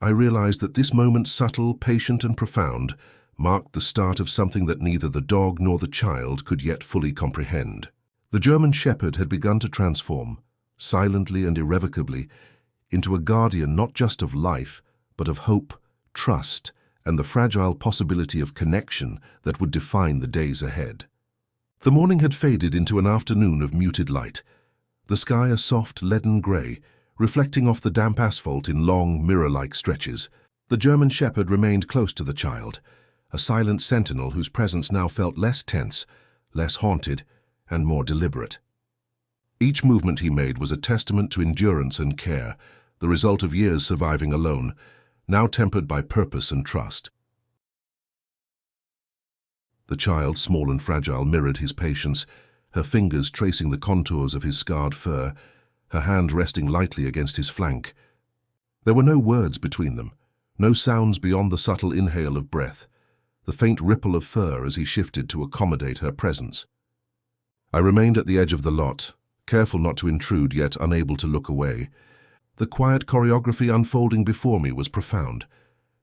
I realized that this moment, subtle, patient, and profound, marked the start of something that neither the dog nor the child could yet fully comprehend. The German shepherd had begun to transform, silently and irrevocably, into a guardian not just of life, but of hope, trust, and the fragile possibility of connection that would define the days ahead. The morning had faded into an afternoon of muted light, the sky a soft leaden grey, reflecting off the damp asphalt in long, mirror-like stretches. The German shepherd remained close to the child, a silent sentinel whose presence now felt less tense, less haunted, and more deliberate. Each movement he made was a testament to endurance and care, the result of years surviving alone, now tempered by purpose and trust. The child, small and fragile, mirrored his patience, her fingers tracing the contours of his scarred fur, her hand resting lightly against his flank. There were no words between them, no sounds beyond the subtle inhale of breath, the faint ripple of fur as he shifted to accommodate her presence. I remained at the edge of the lot, careful not to intrude yet unable to look away. The quiet choreography unfolding before me was profound.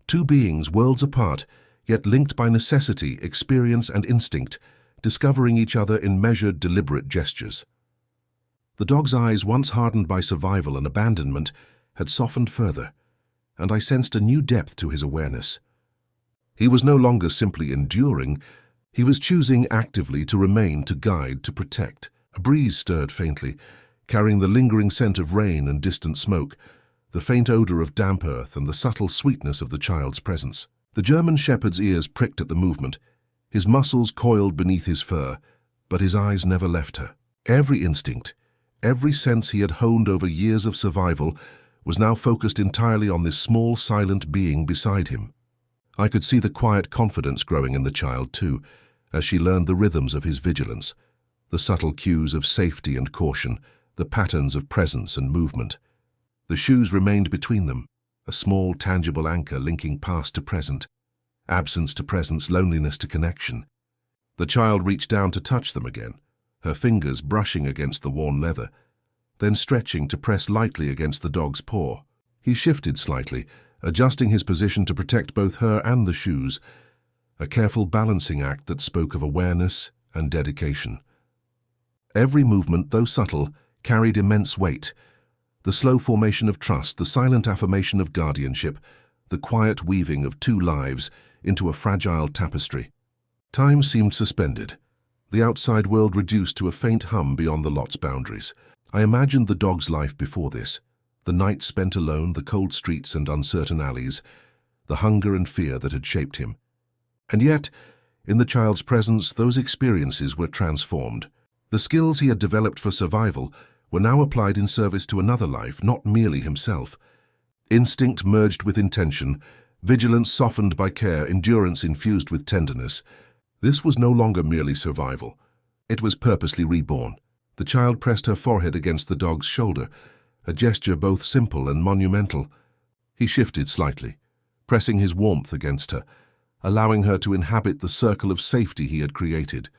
Two beings worlds apart, yet linked by necessity, experience, and instinct, discovering each other in measured, deliberate gestures. The dog's eyes, once hardened by survival and abandonment, had softened further, and I sensed a new depth to his awareness. He was no longer simply enduring, he was choosing actively to remain, to guide, to protect. A breeze stirred faintly, carrying the lingering scent of rain and distant smoke, the faint odor of damp earth and the subtle sweetness of the child's presence. The German shepherd's ears pricked at the movement, his muscles coiled beneath his fur, but his eyes never left her. Every instinct, every sense he had honed over years of survival was now focused entirely on this small, silent being beside him. I could see the quiet confidence growing in the child, too, as she learned the rhythms of his vigilance, the subtle cues of safety and caution, the patterns of presence and movement. The shoes remained between them, a small, tangible anchor linking past to present, absence to presence, loneliness to connection. The child reached down to touch them again, her fingers brushing against the worn leather, then stretching to press lightly against the dog's paw. He shifted slightly, adjusting his position to protect both her and the shoes, a careful balancing act that spoke of awareness and dedication. Every movement, though subtle, carried immense weight. The slow formation of trust, the silent affirmation of guardianship, the quiet weaving of two lives into a fragile tapestry. Time seemed suspended, the outside world reduced to a faint hum beyond the lot's boundaries. I imagined the dog's life before this, the nights spent alone, the cold streets and uncertain alleys, the hunger and fear that had shaped him. And yet, in the child's presence, those experiences were transformed. The skills he had developed for survival were now applied in service to another life, not merely himself. Instinct merged with intention, vigilance softened by care, endurance infused with tenderness. This was no longer merely survival. It was purposely reborn. The child pressed her forehead against the dog's shoulder, a gesture both simple and monumental. He shifted slightly, pressing his warmth against her, allowing her to inhabit the circle of safety he had created.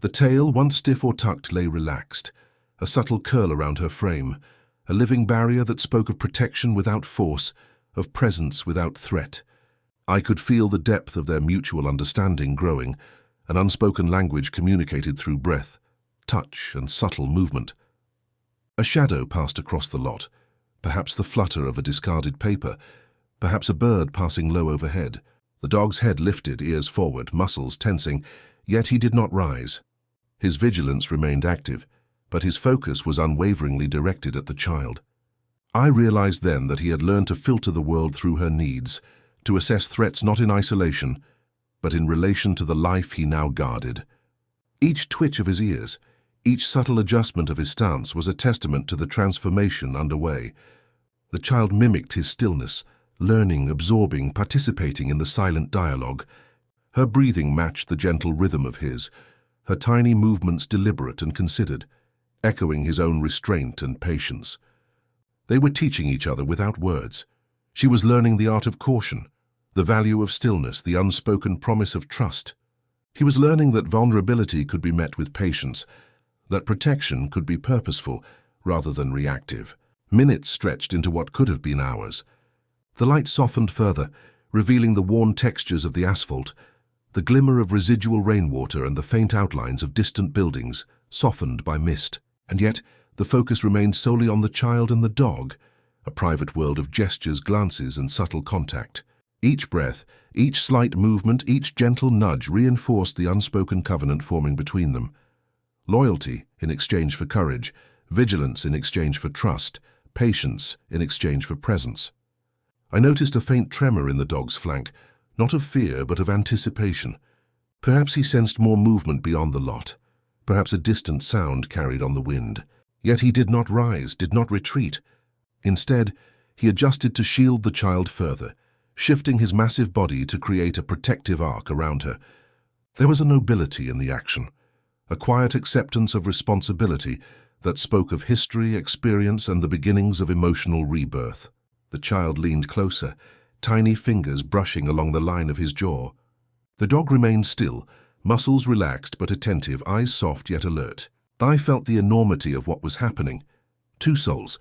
The tail, once stiff or tucked, lay relaxed, a subtle curl around her frame, a living barrier that spoke of protection without force, of presence without threat. I could feel the depth of their mutual understanding growing, an unspoken language communicated through breath, touch, and subtle movement. A shadow passed across the lot, perhaps the flutter of a discarded paper, perhaps a bird passing low overhead. The dog's head lifted, ears forward, muscles tensing, yet he did not rise. His vigilance remained active, but his focus was unwaveringly directed at the child. I realized then that he had learned to filter the world through her needs, to assess threats not in isolation, but in relation to the life he now guarded. Each twitch of his ears, each subtle adjustment of his stance was a testament to the transformation underway. The child mimicked his stillness, learning, absorbing, participating in the silent dialogue. Her breathing matched the gentle rhythm of his, her tiny movements deliberate and considered, echoing his own restraint and patience. They were teaching each other without words. She was learning the art of caution, the value of stillness, the unspoken promise of trust. He was learning that vulnerability could be met with patience, that protection could be purposeful rather than reactive. Minutes stretched into what could have been hours. The light softened further, revealing the worn textures of the asphalt, the glimmer of residual rainwater and the faint outlines of distant buildings, softened by mist. And yet, the focus remained solely on the child and the dog, a private world of gestures, glances, and subtle contact. Each breath, each slight movement, each gentle nudge reinforced the unspoken covenant forming between them. Loyalty in exchange for courage, vigilance in exchange for trust, patience in exchange for presence. I noticed a faint tremor in the dog's flank, not of fear but of anticipation. Perhaps he sensed more movement beyond the lot. Perhaps a distant sound carried on the wind. Yet he did not rise, did not retreat. Instead, he adjusted to shield the child further, shifting his massive body to create a protective arc around her. There was a nobility in the action, a quiet acceptance of responsibility that spoke of history, experience, and the beginnings of emotional rebirth. The child leaned closer, tiny fingers brushing along the line of his jaw. The dog remained still, muscles relaxed but attentive, eyes soft yet alert. I felt the enormity of what was happening. Two souls,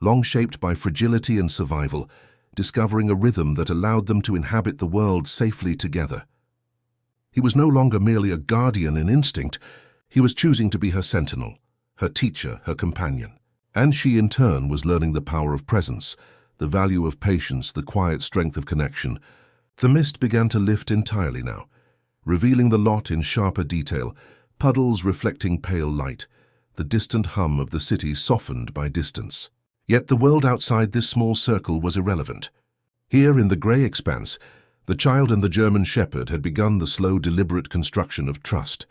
long shaped by fragility and survival, discovering a rhythm that allowed them to inhabit the world safely together. He was no longer merely a guardian in instinct. He was choosing to be her sentinel, her teacher, her companion. And she in turn was learning the power of presence, the value of patience, the quiet strength of connection. The mist began to lift entirely now, revealing the lot in sharper detail, puddles reflecting pale light, the distant hum of the city softened by distance. Yet the world outside this small circle was irrelevant. Here in the grey expanse, the child and the German shepherd had begun the slow, deliberate construction of trust.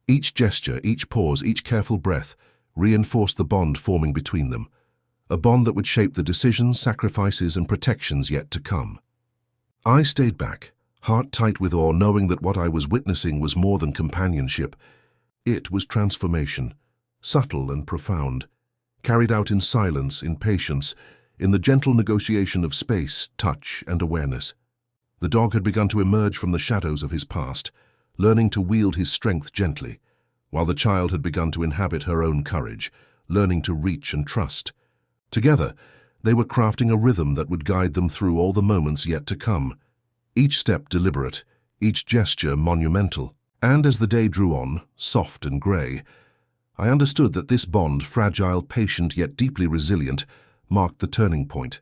Each gesture, each pause, each careful breath reinforced the bond forming between them, a bond that would shape the decisions, sacrifices, and protections yet to come. I stayed back, heart tight with awe, knowing that what I was witnessing was more than companionship. It was transformation, subtle and profound, carried out in silence, in patience, in the gentle negotiation of space, touch, and awareness. The dog had begun to emerge from the shadows of his past, learning to wield his strength gently, while the child had begun to inhabit her own courage, learning to reach and trust. Together, they were crafting a rhythm that would guide them through all the moments yet to come, each step deliberate, each gesture monumental. And as the day drew on, soft and grey, I understood that this bond, fragile, patient, yet deeply resilient, marked the turning point.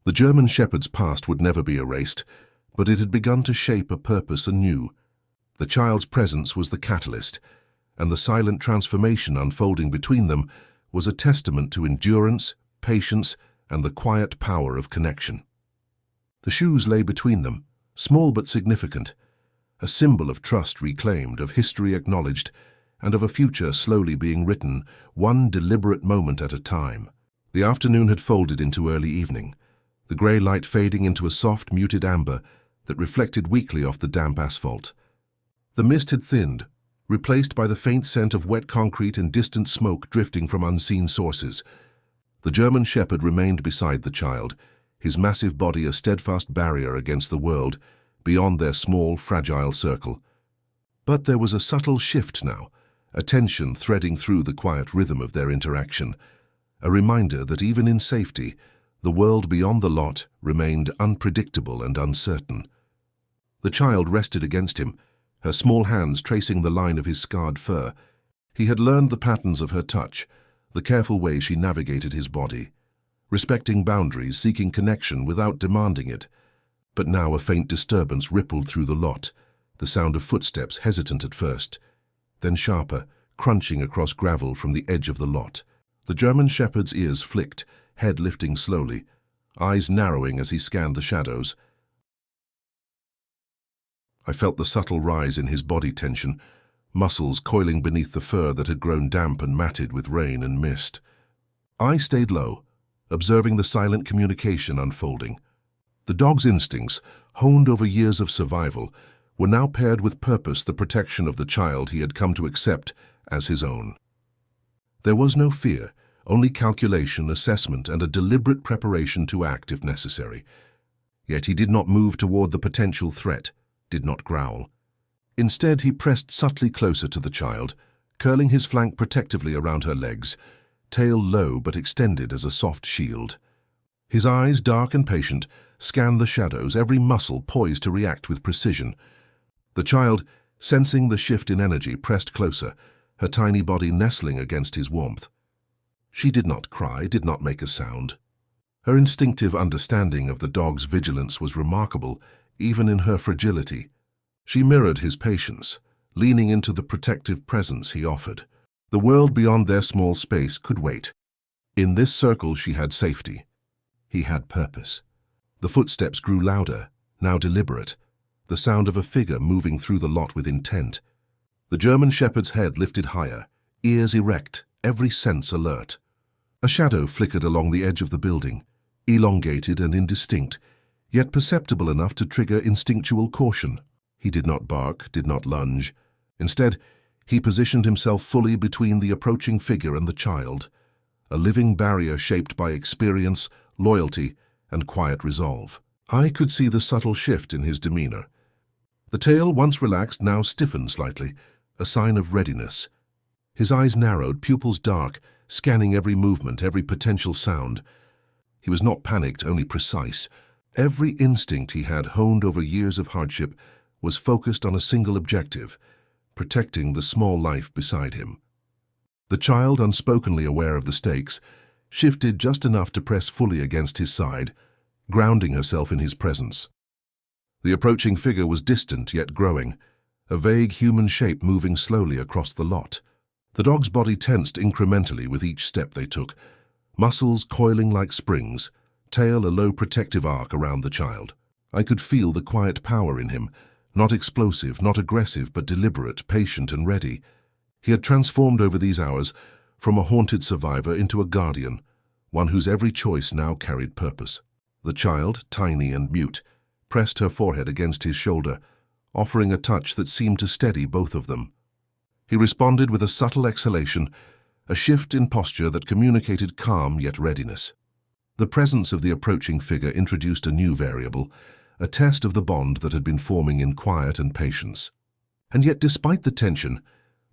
The German shepherd's past would never be erased, but it had begun to shape a purpose anew. The child's presence was the catalyst, and the silent transformation unfolding between them was a testament to endurance, patience, and the quiet power of connection. The shoes lay between them, small but significant, a symbol of trust reclaimed, of history acknowledged, and of a future slowly being written, one deliberate moment at a time. The afternoon had folded into early evening, the grey light fading into a soft, muted amber that reflected weakly off the damp asphalt. The mist had thinned, replaced by the faint scent of wet concrete and distant smoke drifting from unseen sources. The German shepherd remained beside the child, his massive body a steadfast barrier against the world, beyond their small, fragile circle. But there was a subtle shift now, a tension threading through the quiet rhythm of their interaction, a reminder that even in safety, the world beyond the lot remained unpredictable and uncertain. The child rested against him, her small hands tracing the line of his scarred fur, He had learned the patterns of her touch, the careful way she navigated his body, respecting boundaries, seeking connection without demanding it. But now a faint disturbance rippled through the lot, the sound of footsteps, hesitant at first, then sharper, crunching across gravel from the edge of the lot. The German shepherd's ears flicked, head lifting slowly, eyes narrowing as he scanned the shadows. I felt the subtle rise in his body tension, muscles coiling beneath the fur that had grown damp and matted with rain and mist. I stayed low, observing the silent communication unfolding. The dog's instincts, honed over years of survival, were now paired with purpose, the protection of the child he had come to accept as his own. There was no fear, only calculation, assessment, and a deliberate preparation to act if necessary. Yet he did not move toward the potential threat, did not growl. Instead, he pressed subtly closer to the child, curling his flank protectively around her legs, tail low but extended as a soft shield. His eyes, dark and patient, scanned the shadows, every muscle poised to react with precision. The child, sensing the shift in energy, pressed closer, her tiny body nestling against his warmth. She did not cry, did not make a sound. Her instinctive understanding of the dog's vigilance was remarkable, even in her fragility. She mirrored his patience, leaning into the protective presence he offered. The world beyond their small space could wait. In this circle she had safety. He had purpose. The footsteps grew louder, now deliberate, the sound of a figure moving through the lot with intent. The German shepherd's head lifted higher, ears erect, every sense alert. A shadow flickered along the edge of the building, elongated and indistinct, yet perceptible enough to trigger instinctual caution. He did not bark, did not lunge. Instead, he positioned himself fully between the approaching figure and the child, a living barrier shaped by experience, loyalty, and quiet resolve. I could see the subtle shift in his demeanor. The tail, once relaxed, now stiffened slightly, a sign of readiness. His eyes narrowed, pupils dark, scanning every movement, every potential sound. He was not panicked, only precise. Every instinct he had honed over years of hardship was focused on a single objective, protecting the small life beside him. The child, unspokenly aware of the stakes, shifted just enough to press fully against his side, grounding herself in his presence. The approaching figure was distant yet growing, a vague human shape moving slowly across the lot. The dog's body tensed incrementally with each step they took, muscles coiling like springs, tail a low protective arc around the child. I could feel the quiet power in him, not explosive, not aggressive, but deliberate, patient and ready. He had transformed over these hours from a haunted survivor into a guardian, one whose every choice now carried purpose. The child, tiny and mute, pressed her forehead against his shoulder, offering a touch that seemed to steady both of them. He responded with a subtle exhalation, a shift in posture that communicated calm yet readiness. The presence of the approaching figure introduced a new variable, a test of the bond that had been forming in quiet and patience. And yet, despite the tension,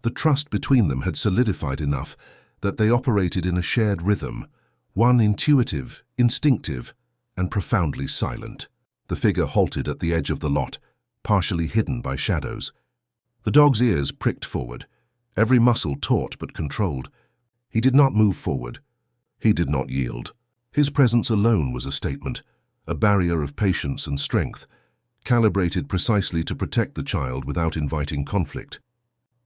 the trust between them had solidified enough that they operated in a shared rhythm, one intuitive, instinctive, and profoundly silent. The figure halted at the edge of the lot, partially hidden by shadows. The dog's ears pricked forward, every muscle taut but controlled. He did not move forward. He did not yield. His presence alone was a statement, a barrier of patience and strength, calibrated precisely to protect the child without inviting conflict.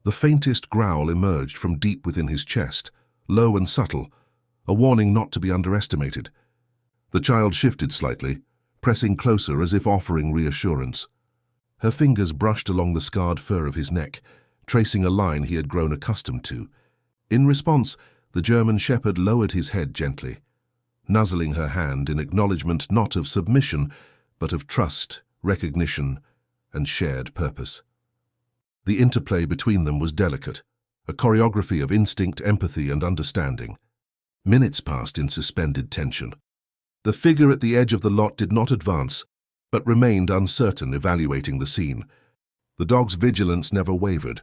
The faintest growl emerged from deep within his chest, low and subtle, a warning not to be underestimated. The child shifted slightly, pressing closer as if offering reassurance. Her fingers brushed along the scarred fur of his neck, tracing a line he had grown accustomed to. In response, the German shepherd lowered his head gently, nuzzling her hand in acknowledgement not of submission, but of trust, recognition, and shared purpose. The interplay between them was delicate, a choreography of instinct, empathy, and understanding. Minutes passed in suspended tension. The figure at the edge of the lot did not advance, but remained uncertain, evaluating the scene. The dog's vigilance never wavered.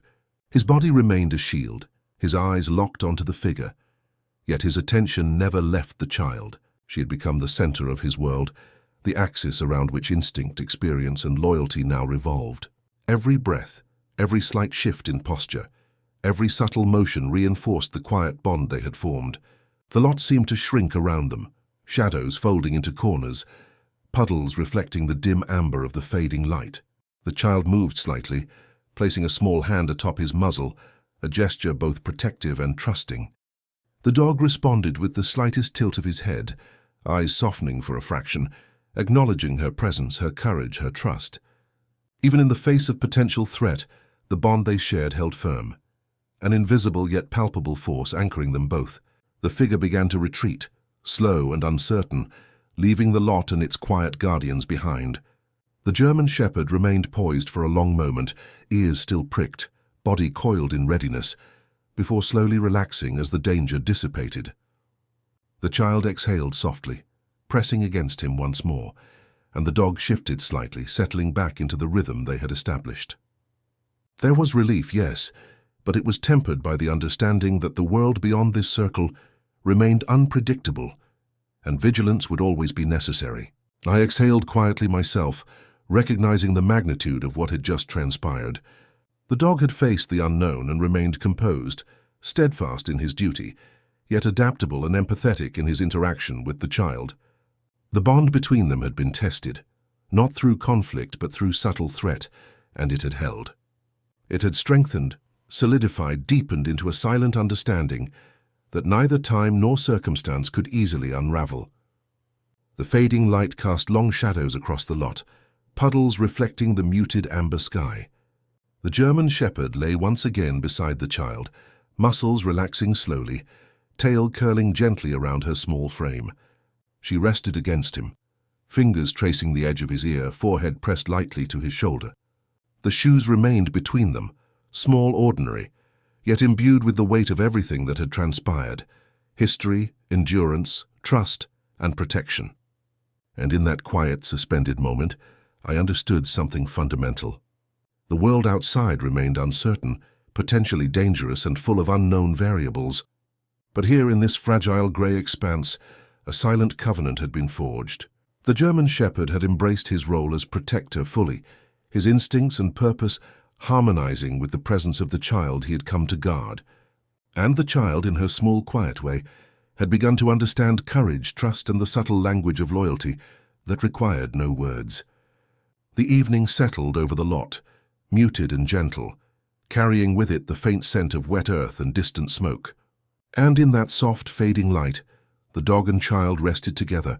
His body remained a shield, his eyes locked onto the figure. Yet his attention never left the child. She had become the center of his world, the axis around which instinct, experience, and loyalty now revolved. Every breath, every slight shift in posture, Every subtle motion reinforced the quiet bond they had formed. The lot seemed to shrink around them, shadows folding into corners, puddles reflecting the dim amber of the fading light. The child moved slightly, placing a small hand atop his muzzle, a gesture both protective and trusting. The dog responded with the slightest tilt of his head, eyes softening for a fraction, acknowledging her presence, her courage, her trust. Even in the face of potential threat, the bond they shared held firm, an invisible yet palpable force anchoring them both. The figure began to retreat, slow and uncertain, leaving the lot and its quiet guardians behind. The German shepherd remained poised for a long moment, ears still pricked, body coiled in readiness, before slowly relaxing as the danger dissipated. The child exhaled softly, pressing against him once more, and the dog shifted slightly, settling back into the rhythm they had established. There was relief, yes, but it was tempered by the understanding that the world beyond this circle remained unpredictable, and vigilance would always be necessary. I exhaled quietly myself, recognizing the magnitude of what had just transpired. The dog had faced the unknown and remained composed, steadfast in his duty, yet adaptable and empathetic in his interaction with the child. The bond between them had been tested, not through conflict but through subtle threat, and it had held. It had strengthened, solidified, deepened into a silent understanding that neither time nor circumstance could easily unravel. The fading light cast long shadows across the lot, puddles reflecting the muted amber sky. The German shepherd lay once again beside the child, muscles relaxing slowly, tail curling gently around her small frame. She rested against him, fingers tracing the edge of his ear, forehead pressed lightly to his shoulder. The shoes remained between them, small, ordinary, yet imbued with the weight of everything that had transpired: history, endurance, trust, and protection. And in that quiet, suspended moment, I understood something fundamental. The world outside remained uncertain, potentially dangerous and full of unknown variables. But here in this fragile grey expanse, a silent covenant had been forged. The German shepherd had embraced his role as protector fully, his instincts and purpose harmonizing with the presence of the child he had come to guard. And the child, in her small, quiet way, had begun to understand courage, trust, and the subtle language of loyalty that required no words. The evening settled over the lot, muted and gentle, carrying with it the faint scent of wet earth and distant smoke. And in that soft, fading light, the dog and child rested together,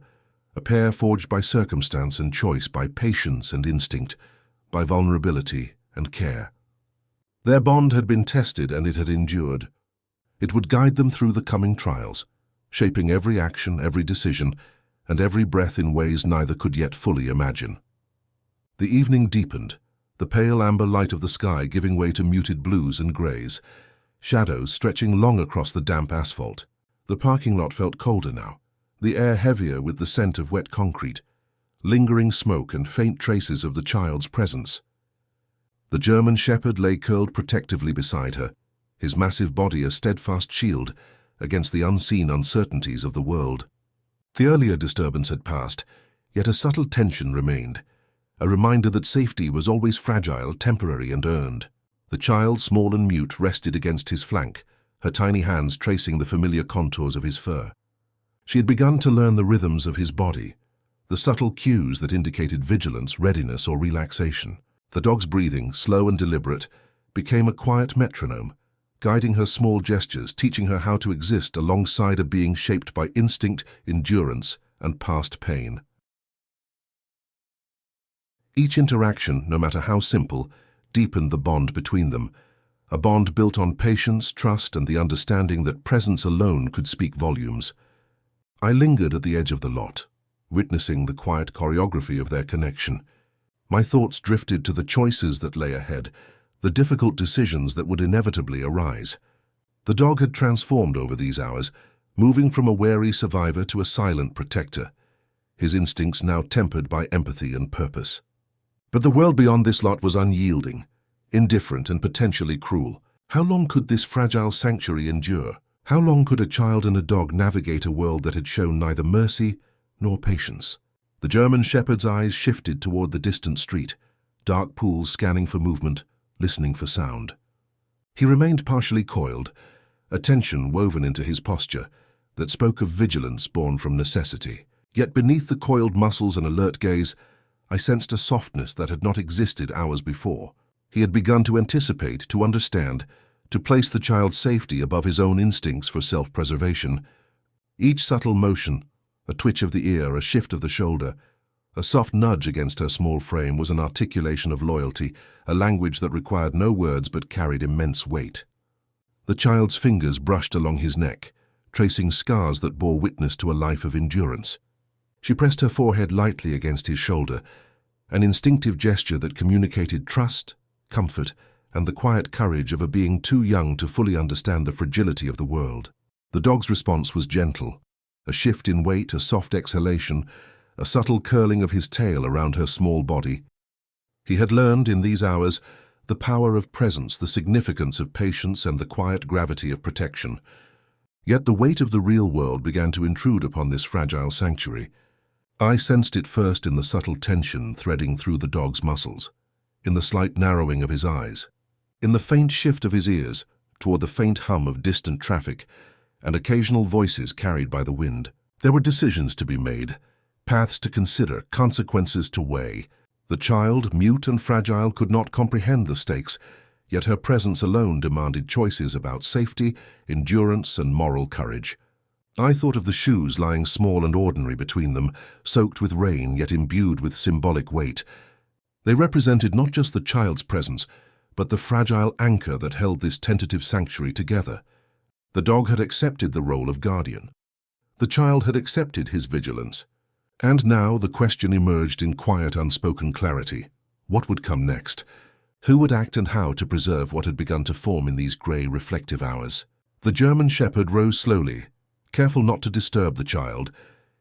a pair forged by circumstance and choice, by patience and instinct, by vulnerability and care. Their bond had been tested and it had endured. It would guide them through the coming trials, shaping every action, every decision, and every breath in ways neither could yet fully imagine. The evening deepened, the pale amber light of the sky giving way to muted blues and greys, shadows stretching long across the damp asphalt. The parking lot felt colder now, the air heavier with the scent of wet concrete, lingering smoke and faint traces of the child's presence. The German shepherd lay curled protectively beside her, his massive body a steadfast shield against the unseen uncertainties of the world. The earlier disturbance had passed, yet a subtle tension remained, a reminder that safety was always fragile, temporary, and earned. The child, small and mute, rested against his flank, her tiny hands tracing the familiar contours of his fur. She had begun to learn the rhythms of his body, the subtle cues that indicated vigilance, readiness, or relaxation. The dog's breathing, slow and deliberate, became a quiet metronome, guiding her small gestures, teaching her how to exist alongside a being shaped by instinct, endurance, and past pain. Each interaction, no matter how simple, deepened the bond between them, a bond built on patience, trust, and the understanding that presence alone could speak volumes. I lingered at the edge of the lot, witnessing the quiet choreography of their connection. My thoughts drifted to the choices that lay ahead, the difficult decisions that would inevitably arise. The dog had transformed over these hours, moving from a wary survivor to a silent protector, his instincts now tempered by empathy and purpose. But the world beyond this lot was unyielding, indifferent, and potentially cruel. How long could this fragile sanctuary endure? How long could a child and a dog navigate a world that had shown neither mercy nor patience? The German shepherd's eyes shifted toward the distant street, dark pools scanning for movement, listening for sound. He remained partially coiled, a tension woven into his posture that spoke of vigilance born from necessity. Yet beneath the coiled muscles and alert gaze, I sensed a softness that had not existed hours before. He had begun to anticipate, to understand, to place the child's safety above his own instincts for self-preservation. Each subtle motion, a twitch of the ear, a shift of the shoulder, a soft nudge against her small frame was an articulation of loyalty, a language that required no words but carried immense weight. The child's fingers brushed along his neck, tracing scars that bore witness to a life of endurance. She pressed her forehead lightly against his shoulder, an instinctive gesture that communicated trust, comfort, and the quiet courage of a being too young to fully understand the fragility of the world. The dog's response was gentle, a shift in weight, a soft exhalation, a subtle curling of his tail around her small body. He had learned in these hours the power of presence, the significance of patience, and the quiet gravity of protection. Yet the weight of the real world began to intrude upon this fragile sanctuary. I sensed it first in the subtle tension threading through the dog's muscles, in the slight narrowing of his eyes, in the faint shift of his ears toward the faint hum of distant traffic and occasional voices carried by the wind. There were decisions to be made, paths to consider, consequences to weigh. The child, mute and fragile, could not comprehend the stakes, yet her presence alone demanded choices about safety, endurance, and moral courage. I thought of the shoes lying small and ordinary between them, soaked with rain yet imbued with symbolic weight. They represented not just the child's presence, but the fragile anchor that held this tentative sanctuary together. The dog had accepted the role of guardian. The child had accepted his vigilance. And now the question emerged in quiet, unspoken clarity. What would come next? Who would act and how to preserve what had begun to form in these grey, reflective hours? The German shepherd rose slowly, careful not to disturb the child,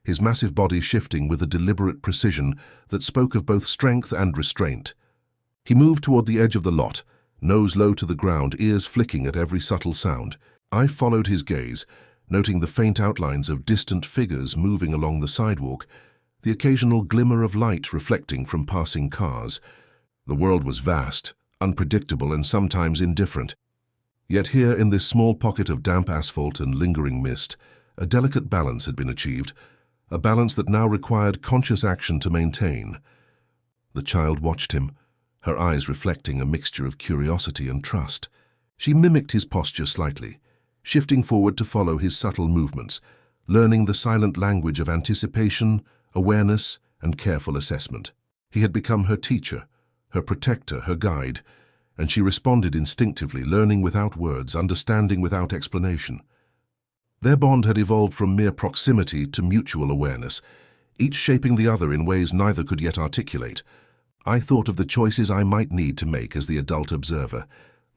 his massive body shifting with a deliberate precision that spoke of both strength and restraint. He moved toward the edge of the lot, nose low to the ground, ears flicking at every subtle sound. I followed his gaze, noting the faint outlines of distant figures moving along the sidewalk, the occasional glimmer of light reflecting from passing cars. The world was vast, unpredictable, and sometimes indifferent. Yet here, in this small pocket of damp asphalt and lingering mist, a delicate balance had been achieved, a balance that now required conscious action to maintain. The child watched him, her eyes reflecting a mixture of curiosity and trust. She mimicked his posture slightly, shifting forward to follow his subtle movements, learning the silent language of anticipation, awareness, and careful assessment. He had become her teacher, her protector, her guide, and she responded instinctively, learning without words, understanding without explanation. Their bond had evolved from mere proximity to mutual awareness, each shaping the other in ways neither could yet articulate. I thought of the choices I might need to make as the adult observer,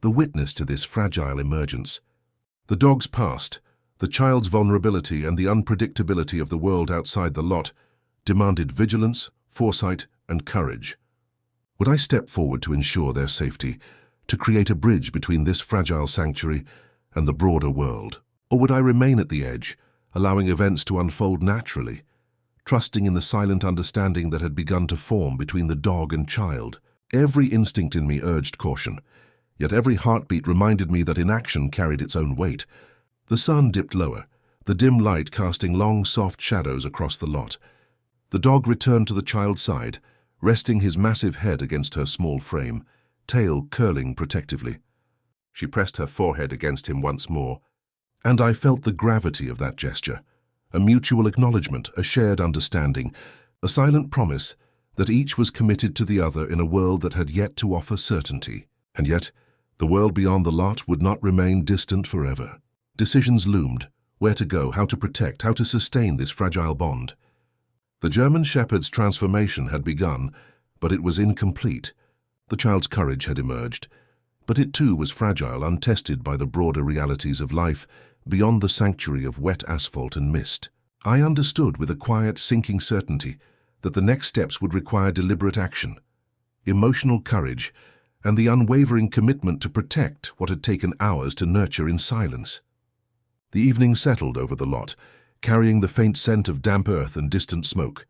the witness to this fragile emergence. The dog's past, the child's vulnerability, and the unpredictability of the world outside the lot demanded vigilance, foresight, and courage. Would I step forward to ensure their safety, to create a bridge between this fragile sanctuary and the broader world? Or would I remain at the edge, allowing events to unfold naturally, trusting in the silent understanding that had begun to form between the dog and child? Every instinct in me urged caution, yet every heartbeat reminded me that inaction carried its own weight. The sun dipped lower, the dim light casting long, soft shadows across the lot. The dog returned to the child's side, resting his massive head against her small frame, tail curling protectively. She pressed her forehead against him once more, and I felt the gravity of that gesture, a mutual acknowledgement, a shared understanding, a silent promise that each was committed to the other in a world that had yet to offer certainty. And yet, the world beyond the lot would not remain distant forever. Decisions loomed: where to go, how to protect, how to sustain this fragile bond. The German shepherd's transformation had begun, but it was incomplete. The child's courage had emerged, but it too was fragile, untested by the broader realities of life beyond the sanctuary of wet asphalt and mist. I understood with a quiet, sinking certainty that the next steps would require deliberate action, emotional courage, and the unwavering commitment to protect what had taken hours to nurture in silence. The evening settled over the lot, carrying the faint scent of damp earth and distant smoke.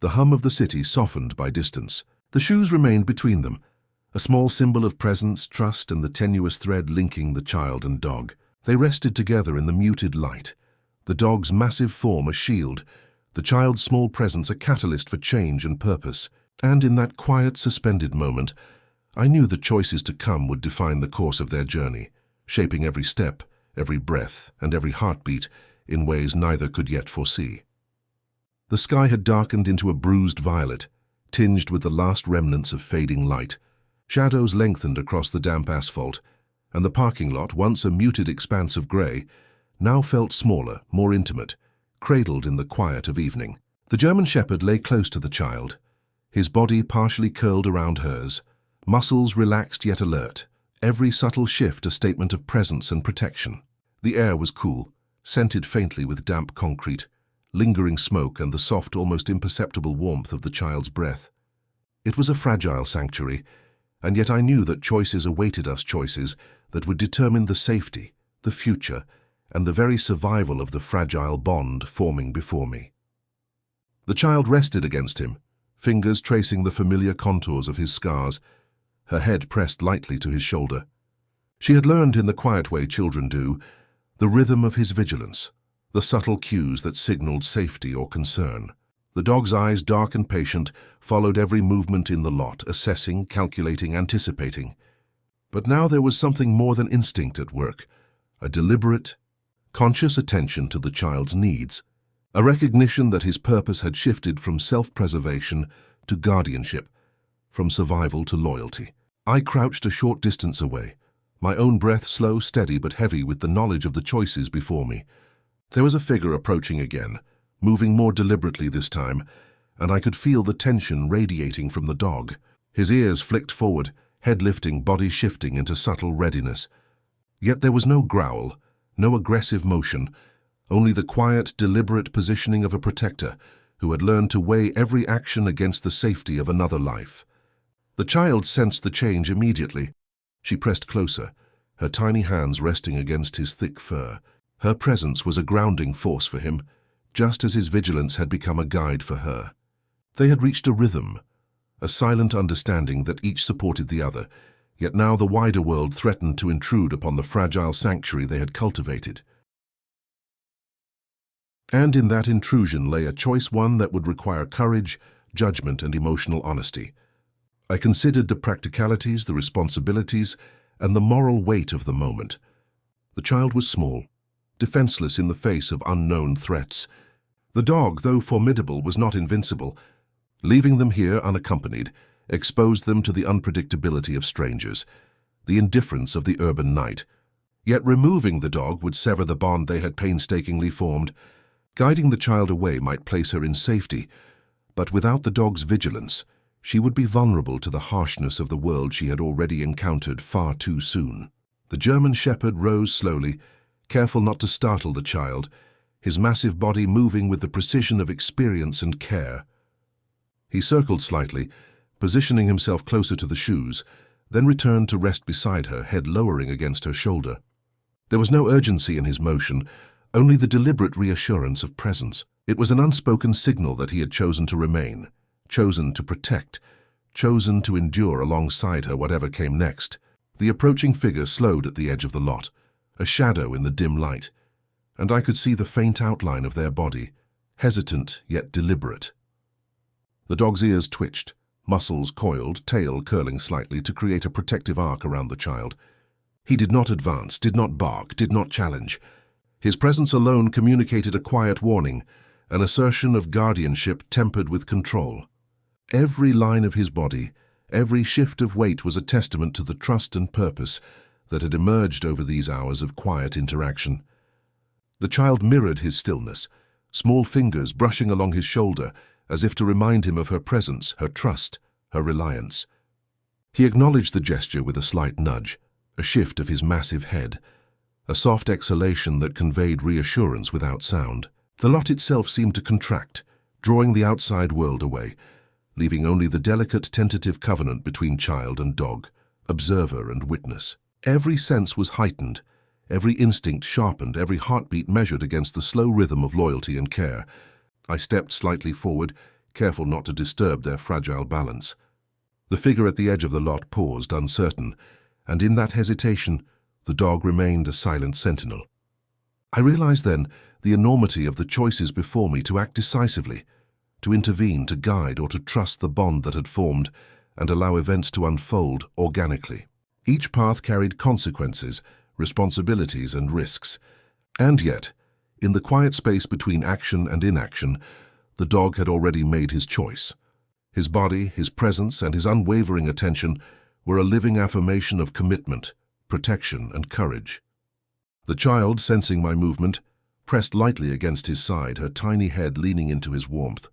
The hum of the city softened by distance. The shoes remained between them, a small symbol of presence, trust, and the tenuous thread linking the child and dog. They rested together in the muted light, the dog's massive form a shield, the child's small presence a catalyst for change and purpose. And in that quiet, suspended moment, I knew the choices to come would define the course of their journey, shaping every step, every breath, and every heartbeat in ways neither could yet foresee. The sky had darkened into a bruised violet, tinged with the last remnants of fading light. Shadows lengthened across the damp asphalt, and the parking lot, once a muted expanse of grey, now felt smaller, more intimate, cradled in the quiet of evening. The German Shepherd lay close to the child, his body partially curled around hers, muscles relaxed yet alert, every subtle shift a statement of presence and protection. The air was cool, scented faintly with damp concrete, lingering smoke and the soft, almost imperceptible warmth of the child's breath. It was a fragile sanctuary, and yet I knew that choices awaited us, choices that would determine the safety, the future, and the very survival of the fragile bond forming before me. The child rested against him, fingers tracing the familiar contours of his scars, her head pressed lightly to his shoulder. She had learned in the quiet way children do, the rhythm of his vigilance, the subtle cues that signaled safety or concern. The dog's eyes, dark and patient, followed every movement in the lot, assessing, calculating, anticipating. But now there was something more than instinct at work, a deliberate, conscious attention to the child's needs, a recognition that his purpose had shifted from self-preservation to guardianship, from survival to loyalty. I crouched a short distance away, my own breath slow, steady, but heavy with the knowledge of the choices before me. There was a figure approaching again, moving more deliberately this time, and I could feel the tension radiating from the dog. His ears flicked forward, head lifting, body shifting into subtle readiness. Yet there was no growl, no aggressive motion, only the quiet, deliberate positioning of a protector who had learned to weigh every action against the safety of another life. The child sensed the change immediately. She pressed closer, her tiny hands resting against his thick fur. Her presence was a grounding force for him, just as his vigilance had become a guide for her. They had reached a rhythm, a silent understanding that each supported the other, yet now the wider world threatened to intrude upon the fragile sanctuary they had cultivated. And in that intrusion lay a choice, one that would require courage, judgment, and emotional honesty. I considered the practicalities, the responsibilities, and the moral weight of the moment. The child was small, defenseless in the face of unknown threats. The dog, though formidable, was not invincible. Leaving them here unaccompanied exposed them to the unpredictability of strangers, the indifference of the urban night. Yet removing the dog would sever the bond they had painstakingly formed. Guiding the child away might place her in safety, but without the dog's vigilance, she would be vulnerable to the harshness of the world she had already encountered far too soon. The German Shepherd rose slowly, careful not to startle the child, his massive body moving with the precision of experience and care. He circled slightly, positioning himself closer to the shoes, then returned to rest beside her, head lowering against her shoulder. There was no urgency in his motion, only the deliberate reassurance of presence. It was an unspoken signal that he had chosen to remain, chosen to protect, chosen to endure alongside her whatever came next. The approaching figure slowed at the edge of the lot, a shadow in the dim light, and I could see the faint outline of their body, hesitant yet deliberate. The dog's ears twitched, muscles coiled, tail curling slightly to create a protective arc around the child. He did not advance, did not bark, did not challenge. His presence alone communicated a quiet warning, an assertion of guardianship tempered with control. Every line of his body, every shift of weight was a testament to the trust and purpose that had emerged over these hours of quiet interaction. The child mirrored his stillness, small fingers brushing along his shoulder as if to remind him of her presence, her trust, her reliance. He acknowledged the gesture with a slight nudge, a shift of his massive head, a soft exhalation that conveyed reassurance without sound. The lot itself seemed to contract, drawing the outside world away, leaving only the delicate, tentative covenant between child and dog, observer and witness. Every sense was heightened, every instinct sharpened, every heartbeat measured against the slow rhythm of loyalty and care. I stepped slightly forward, careful not to disturb their fragile balance. The figure at the edge of the lot paused, uncertain, and in that hesitation, the dog remained a silent sentinel. I realized then the enormity of the choices before me to act decisively, to intervene, to guide, or to trust the bond that had formed and allow events to unfold organically. Each path carried consequences, responsibilities, and risks. And yet, in the quiet space between action and inaction, the dog had already made his choice. His body, his presence, and his unwavering attention were a living affirmation of commitment, protection, and courage. The child, sensing my movement, pressed lightly against his side, her tiny head leaning into his warmth.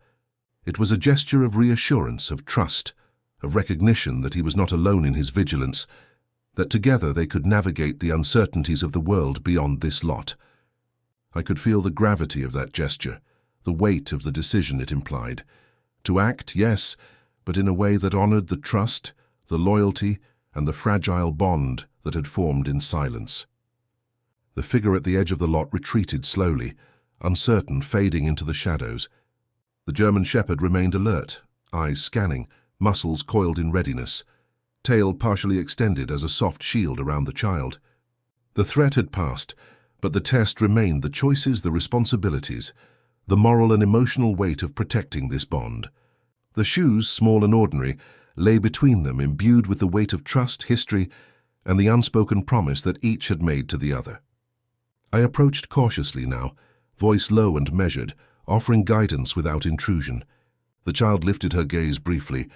It was a gesture of reassurance, of trust, of recognition that he was not alone in his vigilance, that together they could navigate the uncertainties of the world beyond this lot. I could feel the gravity of that gesture, the weight of the decision it implied. To act, yes, but in a way that honored the trust, the loyalty, and the fragile bond that had formed in silence. The figure at the edge of the lot retreated slowly, uncertain, fading into the shadows. The German shepherd remained alert, eyes scanning, muscles coiled in readiness, tail partially extended as a soft shield around the child. The threat had passed, but the test remained: the choices, the responsibilities, the moral and emotional weight of protecting this bond. The shoes, small and ordinary, lay between them, imbued with the weight of trust, history, and the unspoken promise that each had made to the other. I approached cautiously now, voice low and measured, offering guidance without intrusion. The child lifted her gaze briefly,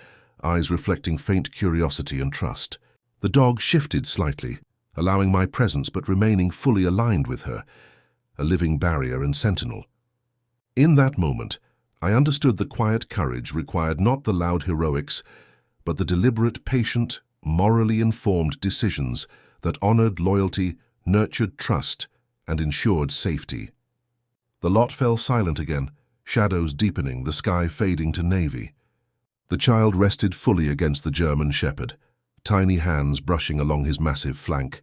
eyes reflecting faint curiosity and trust. The dog shifted slightly, allowing my presence but remaining fully aligned with her, a living barrier and sentinel. In that moment, I understood the quiet courage required, not the loud heroics, but the deliberate, patient, morally informed decisions that honored loyalty, nurtured trust, and ensured safety. The lot fell silent again, shadows deepening, the sky fading to navy. The child rested fully against the German shepherd, tiny hands brushing along his massive flank.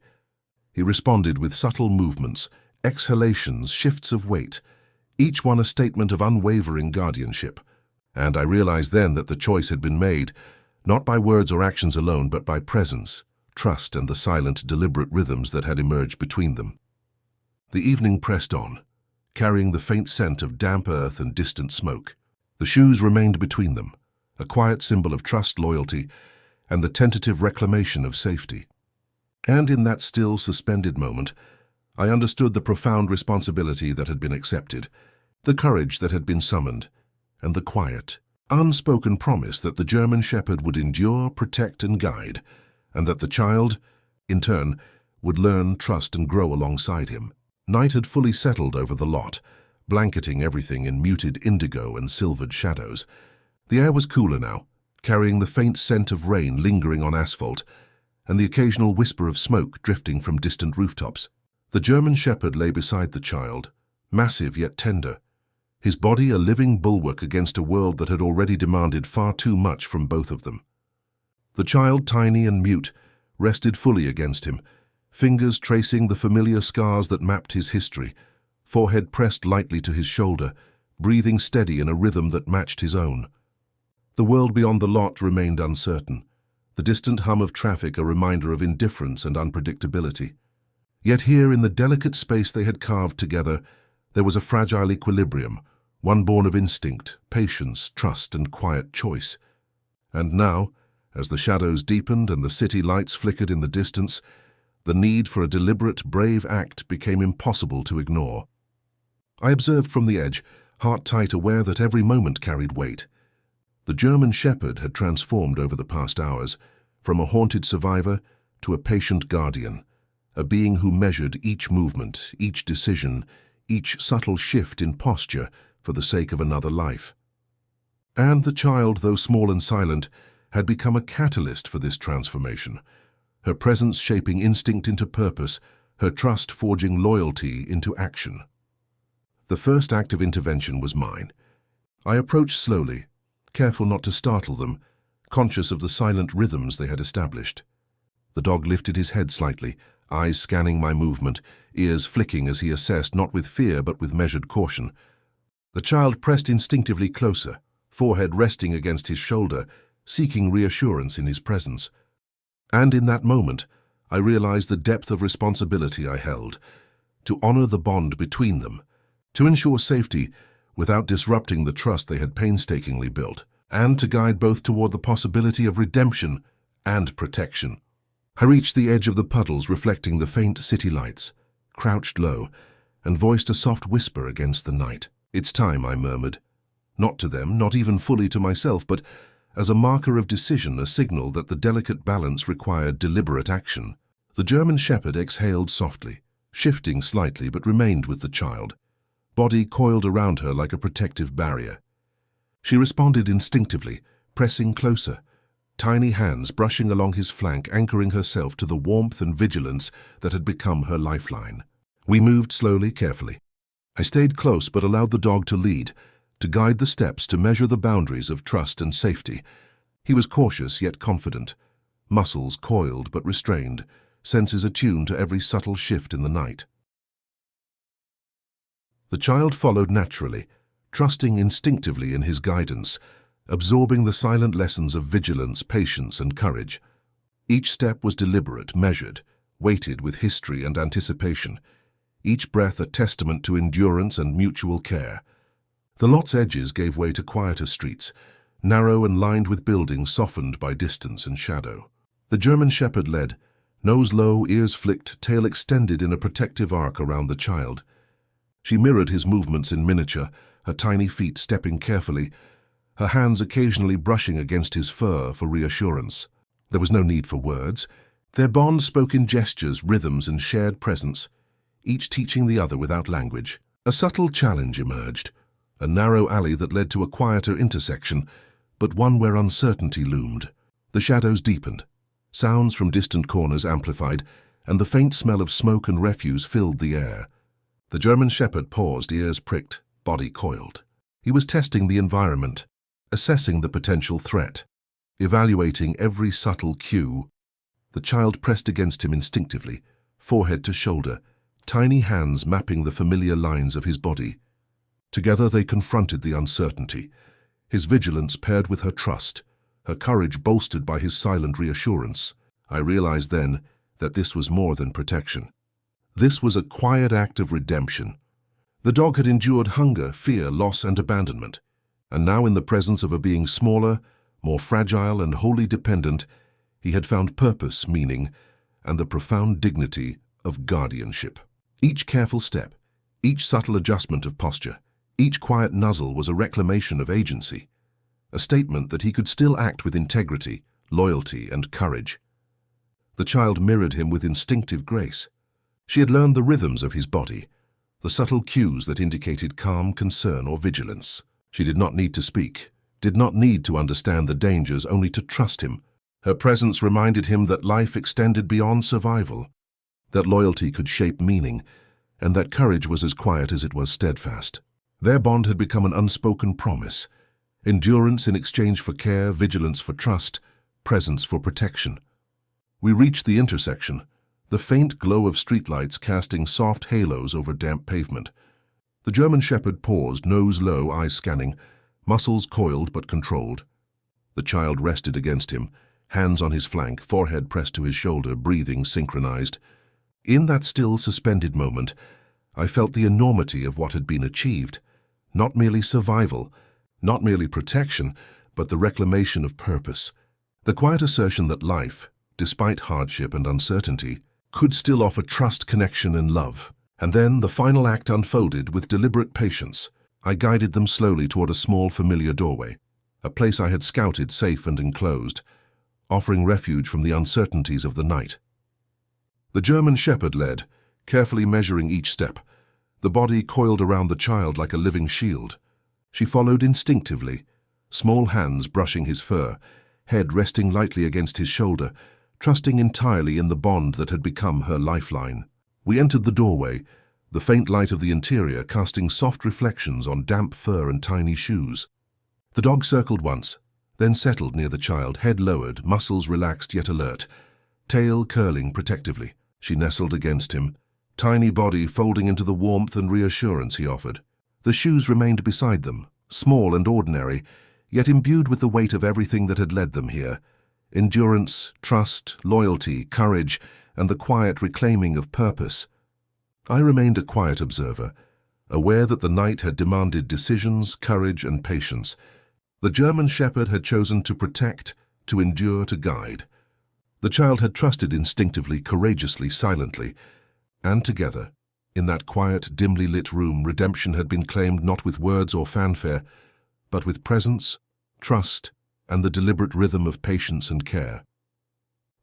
He responded with subtle movements, exhalations, shifts of weight, each one a statement of unwavering guardianship. And I realized then that the choice had been made, not by words or actions alone, but by presence, trust, and the silent, deliberate rhythms that had emerged between them. The evening pressed on, carrying the faint scent of damp earth and distant smoke. The shoes remained between them, a quiet symbol of trust, loyalty, and the tentative reclamation of safety. And in that still, suspended moment, I understood the profound responsibility that had been accepted, the courage that had been summoned, and the quiet, unspoken promise that the German shepherd would endure, protect, and guide, and that the child, in turn, would learn, trust, and grow alongside him. Night had fully settled over the lot, blanketing everything in muted indigo and silvered shadows. The air was cooler now, carrying the faint scent of rain lingering on asphalt, and the occasional whisper of smoke drifting from distant rooftops. The German shepherd lay beside the child, massive yet tender, his body a living bulwark against a world that had already demanded far too much from both of them. The child, tiny and mute, rested fully against him, fingers tracing the familiar scars that mapped his history, forehead pressed lightly to his shoulder, breathing steady in a rhythm that matched his own. The world beyond the lot remained uncertain, the distant hum of traffic a reminder of indifference and unpredictability. Yet here, in the delicate space they had carved together, there was a fragile equilibrium, one born of instinct, patience, trust, and quiet choice. And now, as the shadows deepened and the city lights flickered in the distance, the need for a deliberate, brave act became impossible to ignore. I observed from the edge, heart tight, aware that every moment carried weight. The German shepherd had transformed over the past hours, from a haunted survivor to a patient guardian, a being who measured each movement, each decision, each subtle shift in posture for the sake of another life. And the child, though small and silent, had become a catalyst for this transformation, her presence shaping instinct into purpose, her trust forging loyalty into action. The first act of intervention was mine. I approached slowly, careful not to startle them, conscious of the silent rhythms they had established. The dog lifted his head slightly, eyes scanning my movement, ears flicking as he assessed, not with fear but with measured caution. The child pressed instinctively closer, forehead resting against his shoulder, seeking reassurance in his presence. And in that moment, I realized the depth of responsibility I held, to honor the bond between them, to ensure safety without disrupting the trust they had painstakingly built, and to guide both toward the possibility of redemption and protection. I reached the edge of the puddles reflecting the faint city lights, crouched low, and voiced a soft whisper against the night. "It's time," I murmured. Not to them, not even fully to myself, but as a marker of decision, a signal that the delicate balance required deliberate action. The German shepherd exhaled softly, shifting slightly but remained with the child, body coiled around her like a protective barrier. She responded instinctively, pressing closer, tiny hands brushing along his flank, anchoring herself to the warmth and vigilance that had become her lifeline. We moved slowly, carefully. I stayed close but allowed the dog to lead, to guide the steps, to measure the boundaries of trust and safety. He was cautious yet confident, muscles coiled but restrained, senses attuned to every subtle shift in the night. The child followed naturally, trusting instinctively in his guidance, absorbing the silent lessons of vigilance, patience, and courage. Each step was deliberate, measured, weighted with history and anticipation, each breath a testament to endurance and mutual care. The lot's edges gave way to quieter streets, narrow and lined with buildings softened by distance and shadow. The German shepherd led, nose low, ears flicked, tail extended in a protective arc around the child. She mirrored his movements in miniature, her tiny feet stepping carefully, her hands occasionally brushing against his fur for reassurance. There was no need for words. Their bond spoke in gestures, rhythms, and shared presence, each teaching the other without language. A subtle challenge emerged, a narrow alley that led to a quieter intersection, but one where uncertainty loomed. The shadows deepened, sounds from distant corners amplified, and the faint smell of smoke and refuse filled the air. The German shepherd paused, ears pricked, body coiled. He was testing the environment, assessing the potential threat, evaluating every subtle cue. The child pressed against him instinctively, forehead to shoulder, tiny hands mapping the familiar lines of his body. Together they confronted the uncertainty, his vigilance paired with her trust, her courage bolstered by his silent reassurance. I realized then that this was more than protection. This was a quiet act of redemption. The dog had endured hunger, fear, loss, and abandonment, and now in the presence of a being smaller, more fragile, and wholly dependent, he had found purpose, meaning, and the profound dignity of guardianship. Each careful step, each subtle adjustment of posture, each quiet nuzzle was a reclamation of agency, a statement that he could still act with integrity, loyalty, and courage. The child mirrored him with instinctive grace. She had learned the rhythms of his body, the subtle cues that indicated calm, concern, or vigilance. She did not need to speak, did not need to understand the dangers, only to trust him. Her presence reminded him that life extended beyond survival, that loyalty could shape meaning, and that courage was as quiet as it was steadfast. Their bond had become an unspoken promise, endurance in exchange for care, vigilance for trust, presence for protection. We reached the intersection, the faint glow of streetlights casting soft halos over damp pavement. The German shepherd paused, nose low, eyes scanning, muscles coiled but controlled. The child rested against him, hands on his flank, forehead pressed to his shoulder, breathing synchronized. In that still, suspended moment, I felt the enormity of what had been achieved. Not merely survival, not merely protection, but the reclamation of purpose. The quiet assertion that life, despite hardship and uncertainty, could still offer trust, connection, and love. And then the final act unfolded with deliberate patience. I guided them slowly toward a small, familiar doorway, a place I had scouted safe and enclosed, offering refuge from the uncertainties of the night. The German shepherd led, carefully measuring each step, the body coiled around the child like a living shield. She followed instinctively, small hands brushing his fur, head resting lightly against his shoulder, trusting entirely in the bond that had become her lifeline. We entered the doorway, the faint light of the interior casting soft reflections on damp fur and tiny shoes. The dog circled once, then settled near the child, head lowered, muscles relaxed yet alert, tail curling protectively. She nestled against him, tiny body folding into the warmth and reassurance he offered. The shoes remained beside them, small and ordinary, yet imbued with the weight of everything that had led them here: endurance, trust, loyalty, courage, and the quiet reclaiming of purpose. I remained a quiet observer, aware that the night had demanded decisions, courage, and patience. The German shepherd had chosen to protect, to endure, to guide. The child had trusted instinctively, courageously, silently, and together, in that quiet, dimly lit room, redemption had been claimed not with words or fanfare, but with presence, trust, and the deliberate rhythm of patience and care.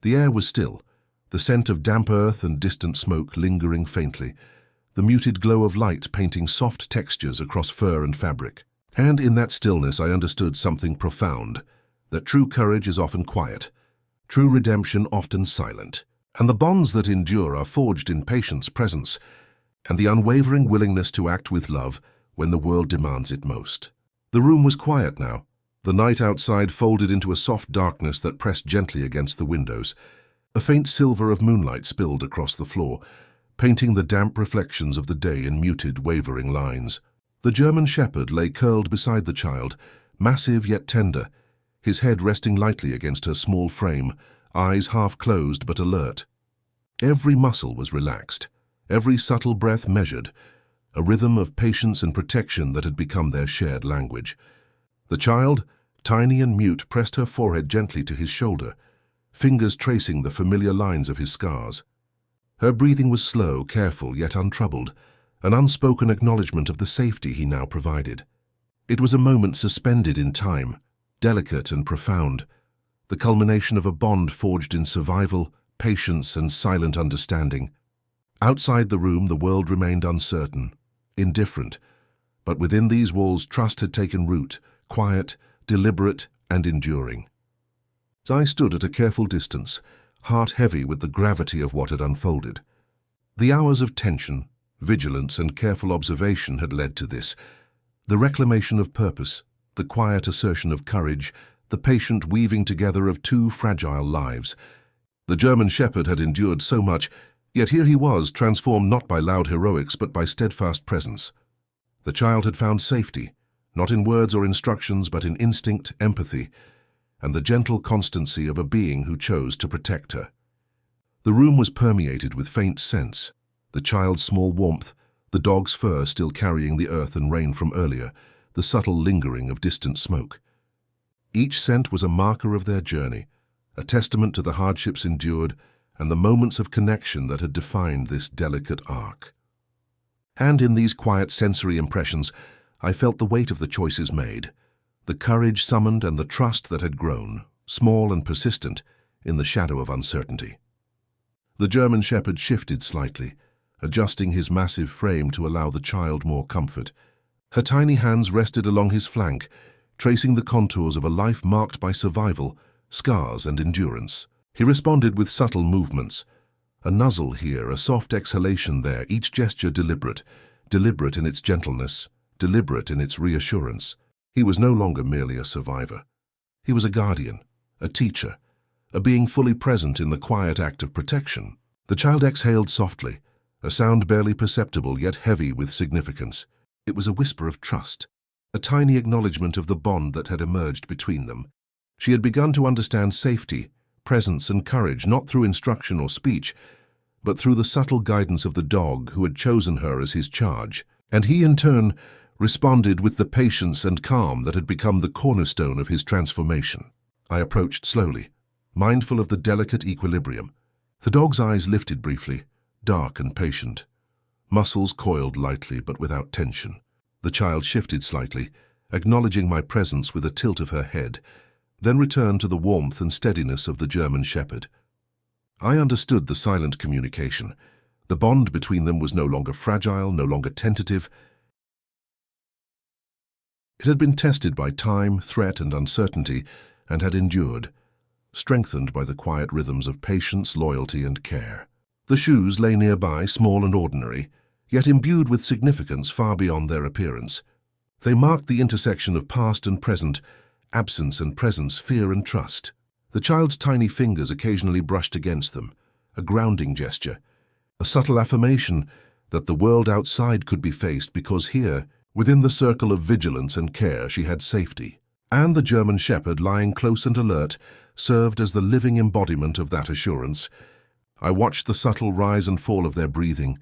The air was still, the scent of damp earth and distant smoke lingering faintly, the muted glow of light painting soft textures across fur and fabric. And in that stillness I understood something profound, that true courage is often quiet, true redemption often silent, and the bonds that endure are forged in patience, presence, and the unwavering willingness to act with love when the world demands it most. The room was quiet now. The night outside folded into a soft darkness that pressed gently against the windows. A faint silver of moonlight spilled across the floor, painting the damp reflections of the day in muted, wavering lines. The German shepherd lay curled beside the child, massive yet tender, his head resting lightly against her small frame, eyes half closed but alert. Every muscle was relaxed, every subtle breath measured, a rhythm of patience and protection that had become their shared language. The child, tiny and mute, pressed her forehead gently to his shoulder, fingers tracing the familiar lines of his scars. Her breathing was slow, careful, yet untroubled, an unspoken acknowledgement of the safety he now provided. It was a moment suspended in time, delicate and profound, the culmination of a bond forged in survival, patience, and silent understanding. Outside the room, the world remained uncertain, indifferent, but within these walls trust had taken root, quiet, deliberate, and enduring. I stood at a careful distance, heart heavy with the gravity of what had unfolded. The hours of tension, vigilance, and careful observation had led to this: the reclamation of purpose, the quiet assertion of courage, the patient weaving together of two fragile lives. The German shepherd had endured so much, yet here he was, transformed not by loud heroics but by steadfast presence. The child had found safety, not in words or instructions but in instinct, empathy, and the gentle constancy of a being who chose to protect her. The room was permeated with faint scents, the child's small warmth, the dog's fur still carrying the earth and rain from earlier, the subtle lingering of distant smoke. Each scent was a marker of their journey, a testament to the hardships endured and the moments of connection that had defined this delicate arc. And in these quiet sensory impressions, I felt the weight of the choices made, the courage summoned and the trust that had grown, small and persistent, in the shadow of uncertainty. The German shepherd shifted slightly, adjusting his massive frame to allow the child more comfort. Her tiny hands rested along his flank, tracing the contours of a life marked by survival, scars, and endurance. He responded with subtle movements, a nuzzle here, a soft exhalation there, each gesture deliberate, deliberate in its gentleness, deliberate in its reassurance. He was no longer merely a survivor. He was a guardian, a teacher, a being fully present in the quiet act of protection. The child exhaled softly, a sound barely perceptible yet heavy with significance. It was a whisper of trust, a tiny acknowledgement of the bond that had emerged between them. She had begun to understand safety, presence, and courage not through instruction or speech, but through the subtle guidance of the dog who had chosen her as his charge. And he, in turn, responded with the patience and calm that had become the cornerstone of his transformation. I approached slowly, mindful of the delicate equilibrium. The dog's eyes lifted briefly, dark and patient. Muscles coiled lightly but without tension. The child shifted slightly, acknowledging my presence with a tilt of her head, then returned to the warmth and steadiness of the German shepherd. I understood the silent communication. The bond between them was no longer fragile, no longer tentative. It had been tested by time, threat, and uncertainty, and had endured, strengthened by the quiet rhythms of patience, loyalty, and care. The shoes lay nearby, small and ordinary, yet imbued with significance far beyond their appearance. They marked the intersection of past and present, absence and presence, fear and trust. The child's tiny fingers occasionally brushed against them, a grounding gesture, a subtle affirmation that the world outside could be faced because here, within the circle of vigilance and care, she had safety. and the German Shepherd, lying close and alert, served as the living embodiment of that assurance. I watched the subtle rise and fall of their breathing,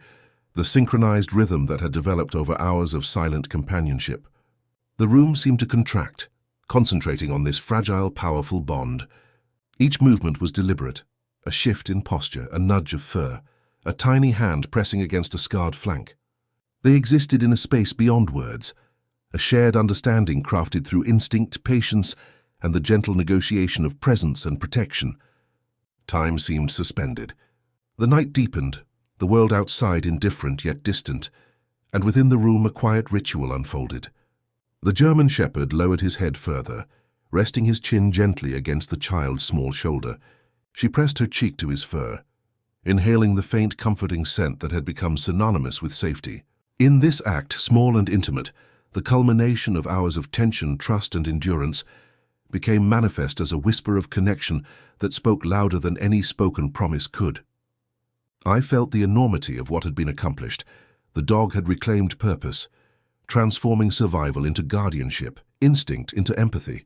the synchronized rhythm that had developed over hours of silent companionship. The room seemed to contract, concentrating on this fragile, powerful bond. Each movement was deliberate, a shift in posture, a nudge of fur, a tiny hand pressing against a scarred flank. They existed in a space beyond words, a shared understanding crafted through instinct, patience, and the gentle negotiation of presence and protection. Time seemed suspended. The night deepened, the world outside indifferent yet distant, and within the room a quiet ritual unfolded. The German Shepherd lowered his head further, resting his chin gently against the child's small shoulder. She pressed her cheek to his fur, inhaling the faint, comforting scent that had become synonymous with safety. In this act, small and intimate, the culmination of hours of tension, trust, and endurance, became manifest as a whisper of connection that spoke louder than any spoken promise could. I felt the enormity of what had been accomplished. The dog had reclaimed purpose, transforming survival into guardianship, instinct into empathy.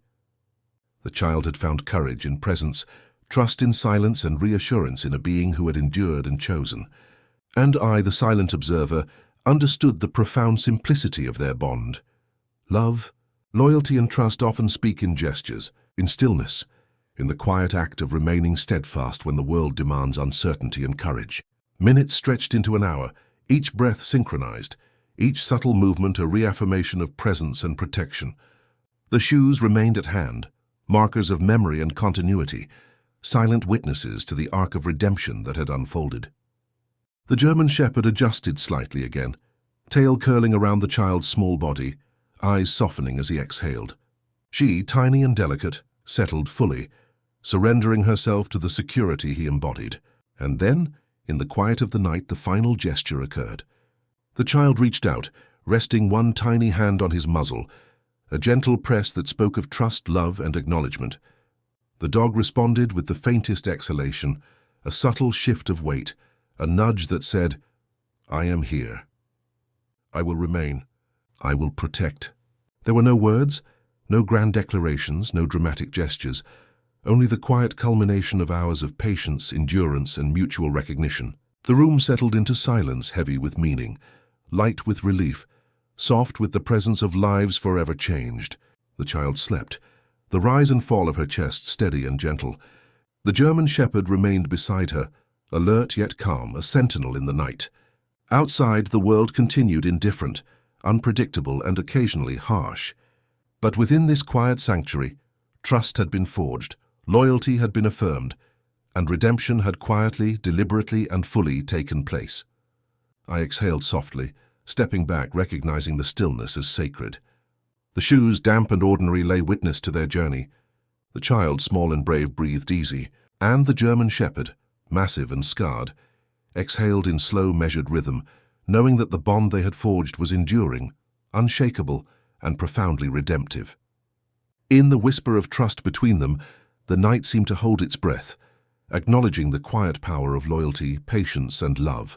The child had found courage in presence, trust in silence, and reassurance in a being who had endured and chosen. And I, the silent observer, understood the profound simplicity of their bond. Love, loyalty, and trust often speak in gestures, in stillness, in the quiet act of remaining steadfast when the world demands uncertainty and courage. Minutes stretched into an hour, each breath synchronized, each subtle movement a reaffirmation of presence and protection. The shoes remained at hand, markers of memory and continuity, silent witnesses to the arc of redemption that had unfolded. The German Shepherd adjusted slightly again, tail curling around the child's small body, eyes softening as he exhaled. She, tiny and delicate, settled fully, surrendering herself to the security he embodied. And then, in the quiet of the night, the final gesture occurred. The child reached out, resting one tiny hand on his muzzle, a gentle press that spoke of trust, love, and acknowledgement. The dog responded with the faintest exhalation, a subtle shift of weight, a nudge that said, "I am here. I will remain. I will protect." There were no words, no grand declarations, no dramatic gestures, only the quiet culmination of hours of patience, endurance, and mutual recognition. The room settled into silence, heavy with meaning, light with relief, soft with the presence of lives forever changed. The child slept, the rise and fall of her chest steady and gentle. The German Shepherd remained beside her, alert yet calm, a sentinel in the night. Outside, the world continued indifferent, unpredictable, and occasionally harsh. But within this quiet sanctuary, trust had been forged, loyalty had been affirmed, and redemption had quietly, deliberately, and fully taken place. I exhaled softly, stepping back, recognizing the stillness as sacred. The shoes, damp and ordinary, lay witness to their journey. The child, small and brave, breathed easy, and the German Shepherd, massive and scarred, exhaled in slow, measured rhythm, knowing that the bond they had forged was enduring, unshakable, and profoundly redemptive. In the whisper of trust between them, the night seemed to hold its breath, acknowledging the quiet power of loyalty, patience, and love.